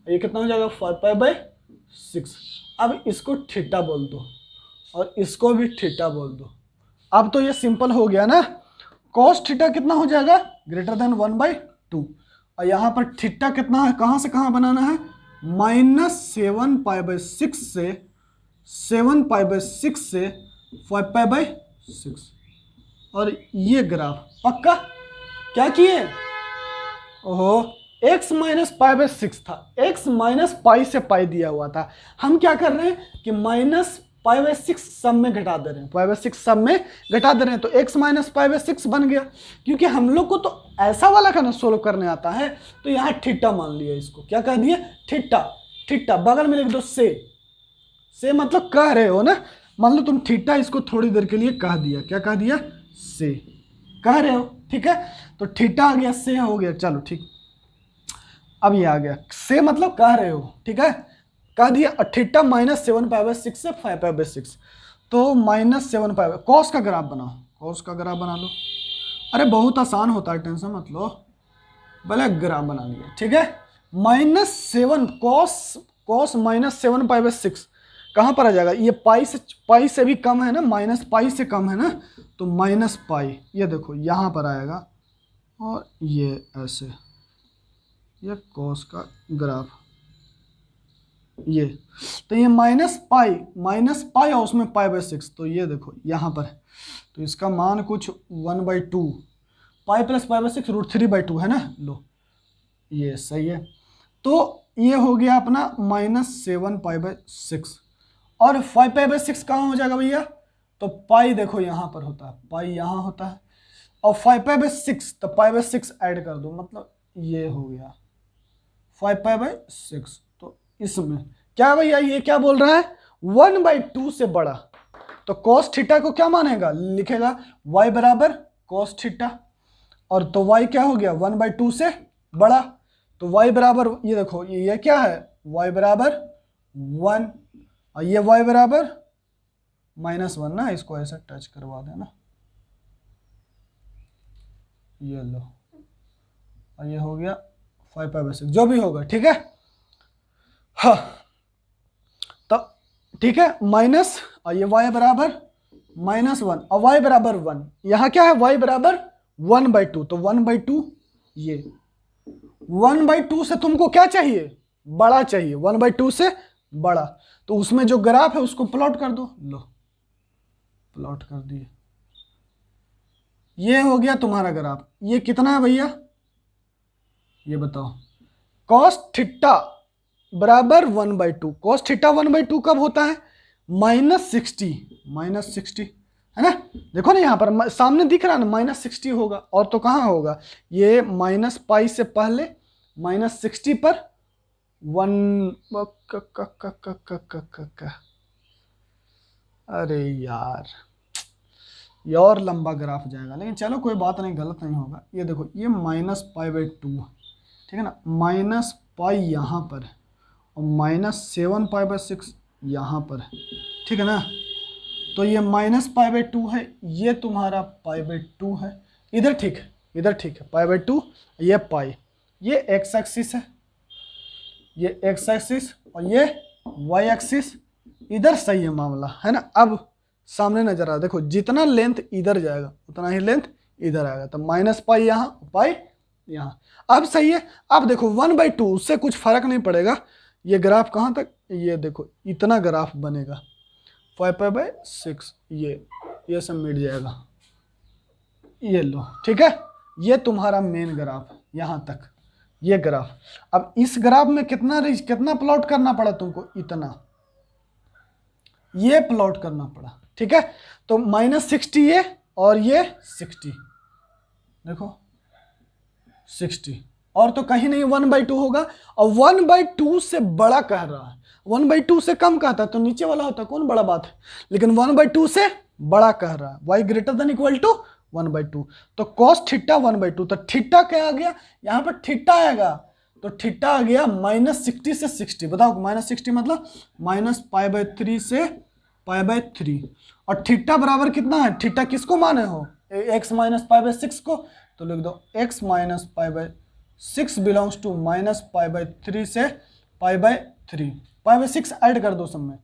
S1: ये कितना हो जाएगा, 5 पाई बाई 6। अब इसको थीटा बोल दो और इसको भी थीटा बोल दो। अब तो ये सिंपल हो गया ना, कॉस थीटा कितना हो जाएगा, ग्रेटर देन 1/2, और यहाँ पर थीटा कितना है, कहाँ से कहाँ बनाना है, माइनस 7 पाई बाई 6 से 7 पाई बाई 6 से 5 पाई बाई 6, और ये ग्राफ पक्का क्या किए, ओहो x माइनस पाई बाई 6 था, x माइनस पाई से पाई दिया हुआ था, हम क्या कर रहे हैं कि माइनस पाई बाई 6 सब में घटा दे रहे हैं, पाई बाई 6 सब में घटा दे रहे हैं, तो x माइनस पाई बाई 6 बन गया। क्योंकि हम लोग को तो ऐसा वाला का ना सोल्व करने आता है, तो यहाँ थीटा मान लिया, इसको क्या कह दिया, थीटा। थीटा बगल में लिख दो से मतलब कह रहे हो ना, मान लो तुम थीटा इसको थोड़ी देर के लिए कह दिया, क्या कह दिया, से कह रहे हो, ठीक है। तो थीटा आ गया, से हो गया, चलो ठीक। अब ये आ गया, से मतलब कह रहे हो, ठीक है, कह दिया। थीटा माइनस 7 पाई बाई 6 से 5 पाई बाई 6, तो माइनस 7 पाई बाई, कॉस का ग्राफ बनाओ, कॉस का ग्राफ बना लो। अरे बहुत आसान होता है, टेंशन मत लो, भले ग्राफ बना लिया, ठीक है। -7 कॉस माइनस 7 पाई बाई 6 कहाँ पर आ जाएगा, ये पाई से भी कम है ना, माइनस पाई से कम है ना, तो माइनस पाई, ये देखो यहाँ पर आएगा, और ये ऐसे, ये कॉस का ग्राफ, ये तो ये माइनस पाई और उसमें पाई बाई 6, तो ये देखो यहाँ पर, तो इसका मान कुछ 1/2, पाई प्लस पाई बाई 6 √3/2 है ना, लो ये सही है। तो ये हो गया अपना -7 पाई बाई 6, और 5 पाई बाई 6 कहाँ हो जाएगा भैया, तो पाई देखो यहाँ पर होता है, पाई यहाँ होता है, और 5 पाई बाई 6, तो पाई बाई 6 ऐड कर दो, मतलब ये हो गया 5 पाई बाई 6। तो इसमें क्या भैया, ये क्या बोल रहा है, 1/2 से बड़ा, तो कॉस थीटा को क्या मानेगा, लिखेगा y बराबर कॉस थीटा, और तो y क्या हो गया, 1/2 से बड़ा, तो y बराबर, ये देखो ये क्या है, y बराबर 1, और ये y बराबर -1 ना, इसको ऐसे टच करवा देना, ये लो, और ये हो गया 5 पाई बाई 6, जो भी होगा, ठीक है। हाँ तो ठीक है, माइनस, और ये y बराबर -1, और y बराबर 1, यहाँ क्या है, y बराबर 1/2, तो 1/2, ये 1/2 से तुमको क्या चाहिए, बड़ा चाहिए, 1/2 से बड़ा, तो उसमें जो ग्राफ है उसको प्लॉट कर दो, लो प्लॉट कर दिए, ये हो गया तुम्हारा ग्राफ। ये कितना है भैया, ये बताओ, कॉस थीटा बराबर 1/2, कॉस थीटा 1/2 कब होता है, -60 है ना, देखो ना यहाँ पर सामने दिख रहा है ना, -60 होगा, और तो कहाँ होगा, ये माइनस पाई से पहले -60 पर 1, अरे यार ये और लंबा ग्राफ जाएगा, लेकिन चलो कोई बात नहीं, गलत नहीं होगा। ये देखो ये -π/2, ठीक है ना, माइनस पाई यहाँ पर, और -7 पाई बाई 6 यहाँ पर, ठीक है ना, तो ये -π/2 है, ये तुम्हारा π/2 है, इधर ठीक है, इधर ठीक है, π/2, ये पाई, ये x एक्सिस है, ये x एक्सिस, और ये y एक्सिस, इधर सही है मामला, है ना। अब सामने नजर आ, देखो जितना लेंथ इधर जाएगा उतना ही लेंथ इधर आएगा, तो -π यहाँ, पाई यहाँ, अब सही है। अब देखो 1/2, उससे कुछ फर्क नहीं पड़ेगा, ये ग्राफ कहाँ तक, ये देखो इतना ग्राफ बनेगा, 5 पाई बाई 6, ये सब मिट जाएगा, ये लो, ठीक है। ये तुम्हारा मेन ग्राफ यहाँ तक, ये ग्राफ। अब इस ग्राफ में कितना प्लॉट करना पड़ा तुमको, इतना, ये प्लॉट करना पड़ा, ठीक है। तो -60 ये, और ये 60, देखो 60, और तो कहीं नहीं 1/2 होगा, और 1/2 से बड़ा कह रहा है, 1/2 से कम कहता है तो नीचे वाला होता, कौन बड़ा बात है, लेकिन 1/2 से बड़ा कह रहा है, y greater than equal to 1/2। तो cos थीटा 1/2, तो थीटा क्या आ गया, यहाँ पर थीटा आएगा, तो थीटा आ गया -60 से 60। बताओ -60 मतलब -π/3 से π/3। और थीटा बराबर कितना है, थीटा किसको माने हो, x -π/6 को, तो लिख दो x -π/6 बिलोंग्स टू -π/3 से π/3। π/6 ऐड कर दो सब में,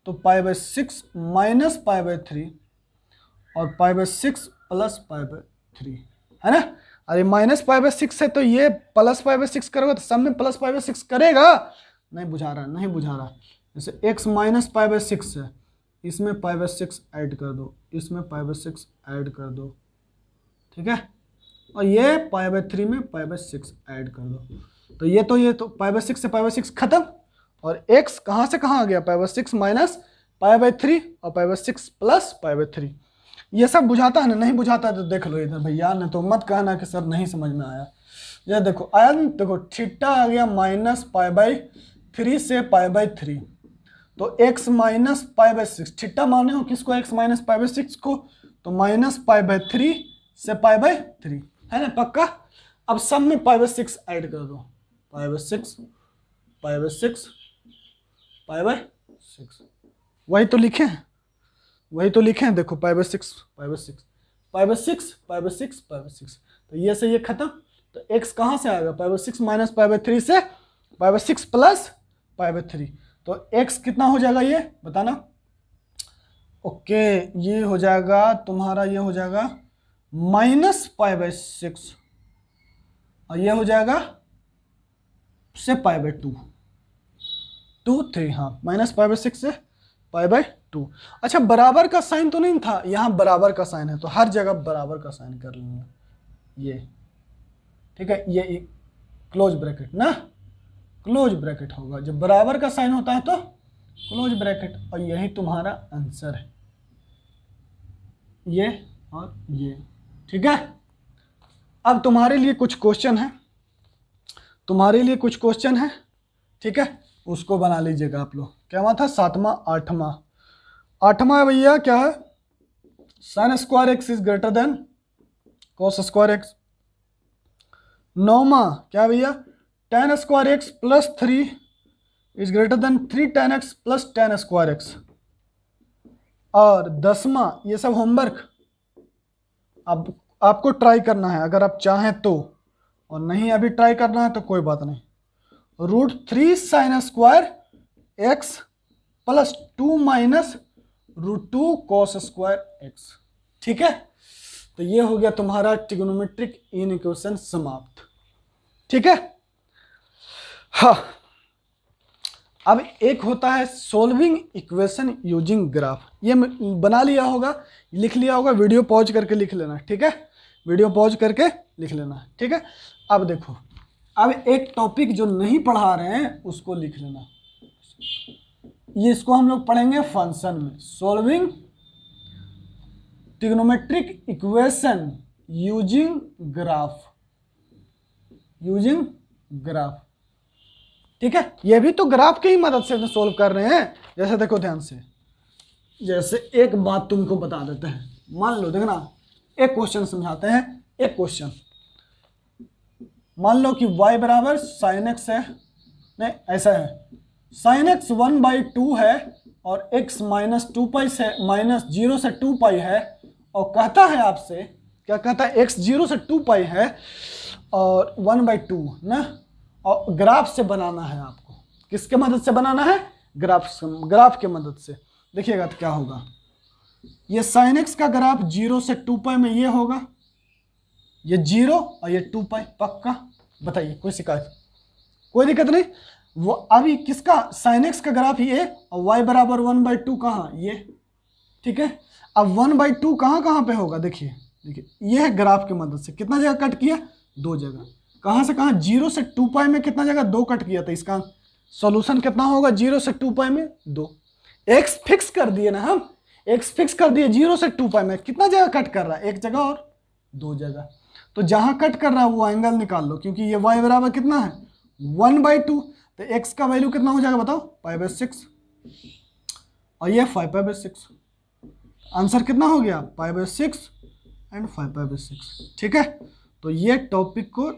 S1: तो π/6 -π/3 और π/6 प्लस π/3 है ना। अरे -π/6 है तो ये प्लस π/6 करोगे तो सब में प्लस π/6 करेगा, नहीं बुझा रहा, नहीं बुझा रहा। जैसे x -π/6 है, इसमें π/6 ऐड कर दो, इसमें π/6 ऐड कर दो, ठीक है, और ये π/3 में π/6 ऐड कर दो। तो ये तो π/6 से π/6 खत्म, और x कहाँ से कहाँ आ गया, π/6 माइनस π/3 और π/6 प्लस π/3। ये सब बुझाता है ना, नहीं बुझाता है तो देख लो इधर भैया, ने तो मत कहना कि सर नहीं समझ में आया। ये देखो आया ना, देखो थीटा आ गया -π/3 से π/3, तो x -π/6, थीटा माने हो किसको, x -π/6 को, तो -π/3 से π/3 है ना, पक्का। अब सब में π/6 ऐड कर दो, π/6 π/6 π/6, वही तो लिखे हैं, वही तो लिखे हैं, देखो π/6 π/6 π/6 π/6 π/6, तो ये से ये खत्म। तो x कहाँ से आएगा, π/6 माइनस π/3 से π/6 प्लस π/3, तो x कितना हो जाएगा ये बताना। ओके, ये हो जाएगा तुम्हारा, ये हो जाएगा -π/6 और ये हो जाएगा से π/2 2 3, हाँ -π/6 से π/2। अच्छा, बराबर का साइन तो नहीं था, यहाँ बराबर का साइन है, तो हर जगह बराबर का साइन कर लेंगे ये, ठीक है, ये क्लोज ब्रैकेट ना, क्लोज ब्रैकेट होगा, जब बराबर का साइन होता है तो क्लोज ब्रैकेट, और यही तुम्हारा आंसर है, ये और ये, ठीक है। अब तुम्हारे लिए कुछ क्वेश्चन है, तुम्हारे लिए कुछ क्वेश्चन है, ठीक है, उसको बना लीजिएगा आप लोग। क्या हुआ था, 7वां 8वां भैया क्या है, sin square x is greater than cos square x. 9वां क्या भैया, tan square x plus 3 is greater than 3 tan x plus tan square x. और 10वां, ये सब होमवर्क अब आपको ट्राई करना है, अगर आप चाहें तो, और नहीं अभी ट्राई करना है तो कोई बात नहीं। √3 sin square x plus 2 minus √2 cos square x, ठीक है। तो ये हो गया तुम्हारा ट्रिग्नोमेट्रिक इक्वेशन समाप्त, ठीक है। हाँ, अब एक होता है सोल्विंग इक्वेशन यूजिंग ग्राफ, ये बना लिया होगा, लिख लिया होगा, वीडियो पॉज करके लिख लेना, ठीक है, वीडियो पॉज करके लिख लेना, ठीक है। अब देखो, अब एक टॉपिक जो नहीं पढ़ा रहे हैं उसको लिख लेना, ये इसको हम लोग पढ़ेंगे फंक्शन में, solving trigonometric equation using graph, using graph, ठीक है। ये भी तो ग्राफ की ही मदद से सोल्व कर रहे हैं। जैसे देखो ध्यान से, जैसे एक बात तुमको बता देते हैं, मान लो देखना, एक क्वेश्चन समझाते हैं, एक क्वेश्चन, मान लो कि y बराबर sin x है, नहीं ऐसा है, sin x 1/2 है और x -2π से -0 से 2π है, और कहता है आपसे, क्या कहता है, x 0 से 2π है और 1/2 ना, और ग्राफ से बनाना है आपको। किसके मदद से बनाना है, ग्राफ के मदद से। देखिएगा तो क्या होगा, ये sin x का ग्राफ 0 से 2π में ये होगा, ये 0 और ये 2π, पक्का। बताइए, कोई शिकायत, कोई दिक्कत नहीं। वो अभी किसका, sin x का ग्राफ ये, और y बराबर 1/2 कहाँ, ये, ठीक है। अब 1/2 कहाँ पे होगा, देखिए देखिए, ये है ग्राफ की मदद से, कितना जगह कट किया, 2 जगह, कहाँ से कहाँ, 0 से 2π में कितना जगह, 2 कट किया था, इसका सॉल्यूशन कितना होगा, 0 से 2π में 2। x फिक्स कर दिए ना हम, x फिक्स कर दिए 0 से 2π में, कितना जगह कट कर रहा है, 1 जगह और 2 जगह, तो जहां कट कर रहा है वो एंगल निकाल लो, क्योंकि ये y बराबर कितना है, 1/2, तो x का वैल्यू कितना हो जाएगा बताओ, π/6, और ये 5π/6। आंसर कितना हो गया, π/6 एंड 5π/6। ठीक है, तो ये टॉपिक को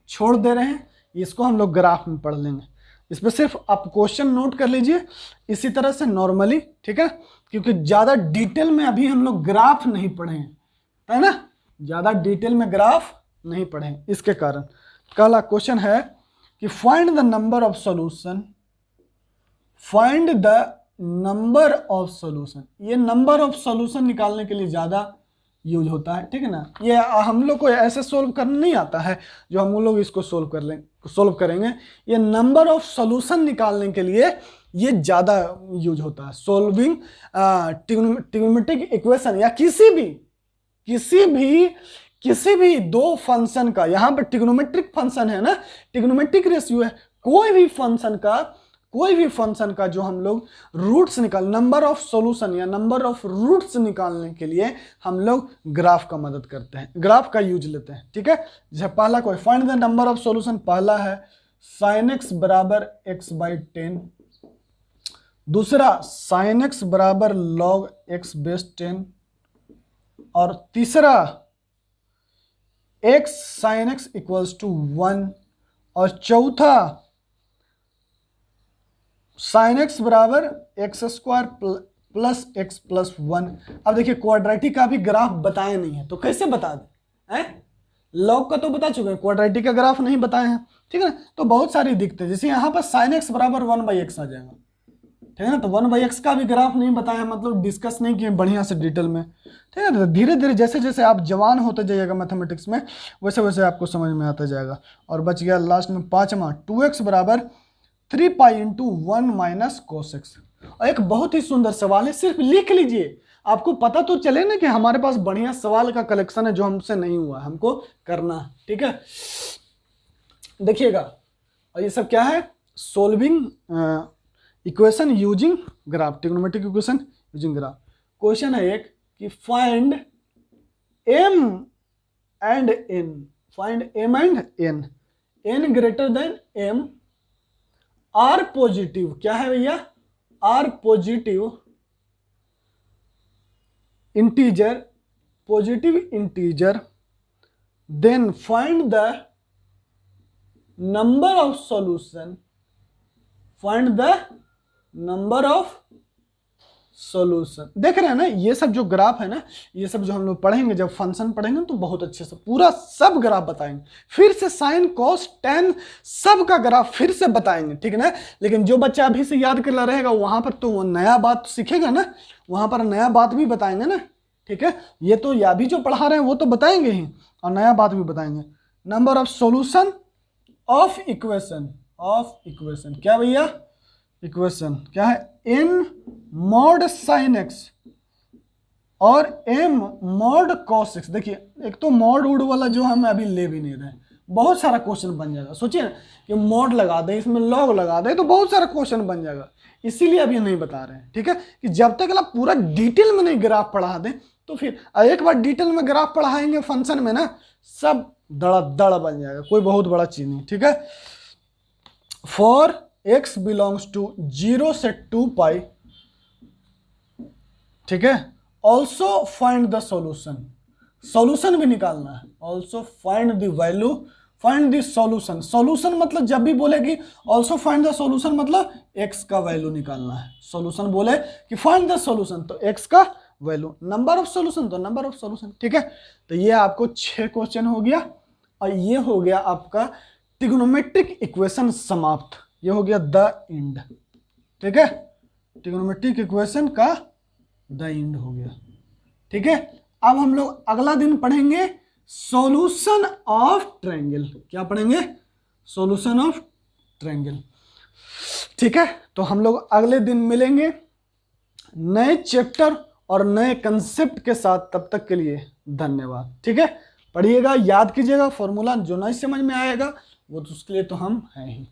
S1: छोड़ दे रहे हैं, इसको हम लोग ग्राफ में पढ़ लेंगे। इस पर सिर्फ आप क्वेश्चन नोट कर लीजिए इसी तरह से नॉर्मली, ठीक है, क्योंकि ज़्यादा डिटेल में अभी हम लोग ग्राफ नहीं पढ़े हैं, है ना, ज़्यादा डिटेल में ग्राफ नहीं पढ़े हैं, इसके कारण। पहला क्वेश्चन है कि find the number of solution, find the number of solution. ये नंबर ऑफ सॉल्यूशन निकालने के लिए ज़्यादा यूज होता है, ठीक है ना। ये हम लोग को ऐसे सोल्व करना नहीं आता है जो हम लोग इसको सोल्व करेंगे। ये नंबर ऑफ सॉल्यूशन निकालने के लिए ये ज़्यादा यूज होता है। सोल्विंग ट्रिग्नोमेट्रिक इक्वेशन या किसी भी दो फंक्शन का, यहाँ पर ट्रिग्नोमेट्रिक फंक्शन है ना, ट्रिग्नोमेट्रिक रेशियो है, कोई भी फंक्शन का जो हम लोग रूट्स नंबर ऑफ सॉल्यूशन या नंबर ऑफ रूट्स निकालने के लिए हम लोग ग्राफ का मदद करते हैं, ग्राफ का यूज लेते हैं। ठीक है, जैसे पहला कोई find the number of solution, पहला है sin x बराबर x/10, दूसरा sin x बराबर log x/10, और तीसरा x sin x equals to 1, और चौथा sin x बराबर x² प्लस x प्लस 1। अब देखिए क्वाड्रेटिक का भी ग्राफ बताए नहीं है, तो कैसे बता दें, लॉग का तो बता चुके हैं, क्वाड्रेटिक का ग्राफ नहीं बताए हैं, ठीक है ना। तो बहुत सारे दिखते हैं, जैसे यहाँ पर sin x बराबर 1/x आ जाएगा, ठीक है ना। तो 1/x का भी ग्राफ नहीं बताया, मतलब डिस्कस नहीं किए बढ़िया से डिटेल में, ठीक है। धीरे धीरे जैसे जैसे आप जवान होते जाइएगा मैथमेटिक्स में, वैसे वैसे आपको समझ में आता जाएगा। और बच गया लास्ट में पांचवा 2x बराबर 3π × 1 - cos x। और एक बहुत ही सुंदर सवाल है, सिर्फ लिख लीजिए, आपको पता तो चले ना कि हमारे पास बढ़िया सवाल का कलेक्शन है जो हमसे नहीं हुआ, हमको करना है, ठीक है। देखिएगा, और ये सब क्या है, solving equation using graph, trigonometric equation using graph. Question है एक कि find m and n, find m and n, n greater than m, are positive, क्या है भैया, are positive integer, then find the number of solution, find the number of solution. देख रहे हैं ना, ये सब जो ग्राफ है ना, ये सब जो हम लोग पढ़ेंगे, जब फंक्शन पढ़ेंगे तो बहुत अच्छे से पूरा सब ग्राफ बताएंगे, फिर से साइन कॉस टेन सब का ग्राफ फिर से बताएंगे, ठीक है ना। लेकिन जो बच्चा अभी से याद कर रहेगा वहां पर तो वो नया बात सीखेगा ना, वहां पर नया बात भी बताएंगे ना, ठीक है। ये तो या भी जो पढ़ा रहे हैं वो तो बताएंगे ही, और नया बात भी बताएंगे। Number of solution of equation, क्या भैया, इक्वेशन क्या है, n mod sin x और m mod cos x। देखिए एक तो मॉड उड वाला जो हम अभी ले भी नहीं रहे, बहुत सारा क्वेश्चन बन जाएगा। सोचिए ना कि मॉड लगा दे, इसमें लॉग लगा दे, तो बहुत सारा क्वेश्चन बन जाएगा, इसीलिए अभी नहीं बता रहे हैं, ठीक है। कि जब तक आप पूरा डिटेल में नहीं ग्राफ पढ़ा दें, तो फिर एक बार डिटेल में ग्राफ पढ़ाएंगे फंक्शन में ना, सब दड़ बन जाएगा, कोई बहुत बड़ा चीज नहीं, ठीक है। फॉर x बिलोंग्स टू 0 से 2π, ठीक है। Also find the solution, solution भी निकालना है। Also find the value, find the solution, solution मतलब जब भी बोलेगी ऑल्सो फाइंड द सॉल्यूशन मतलब x का वैल्यू निकालना है। सॉल्यूशन बोले कि फाइंड द सॉल्यूशन तो x का वैल्यू, नंबर ऑफ सॉल्यूशन तो नंबर ऑफ सॉल्यूशन, ठीक है। तो ये आपको 6 क्वेश्चन हो गया, और ये हो गया आपका ट्रिग्नोमेट्रिक इक्वेशन समाप्त, ये हो गया द एंड, ठीक है। ट्रिग्नोमेट्रिक इक्वेशन का द एंड हो गया, ठीक है। अब हम लोग अगला दिन पढ़ेंगे सॉल्यूशन ऑफ ट्रायंगल, क्या पढ़ेंगे, सॉल्यूशन ऑफ ट्रायंगल, ठीक है। तो हम लोग अगले दिन मिलेंगे नए चैप्टर और नए कंसेप्ट के साथ, तब तक के लिए धन्यवाद, ठीक है। पढ़िएगा, याद कीजिएगा, फॉर्मूला जो नहीं समझ में आएगा वो तो उसके लिए तो हम हैं ही।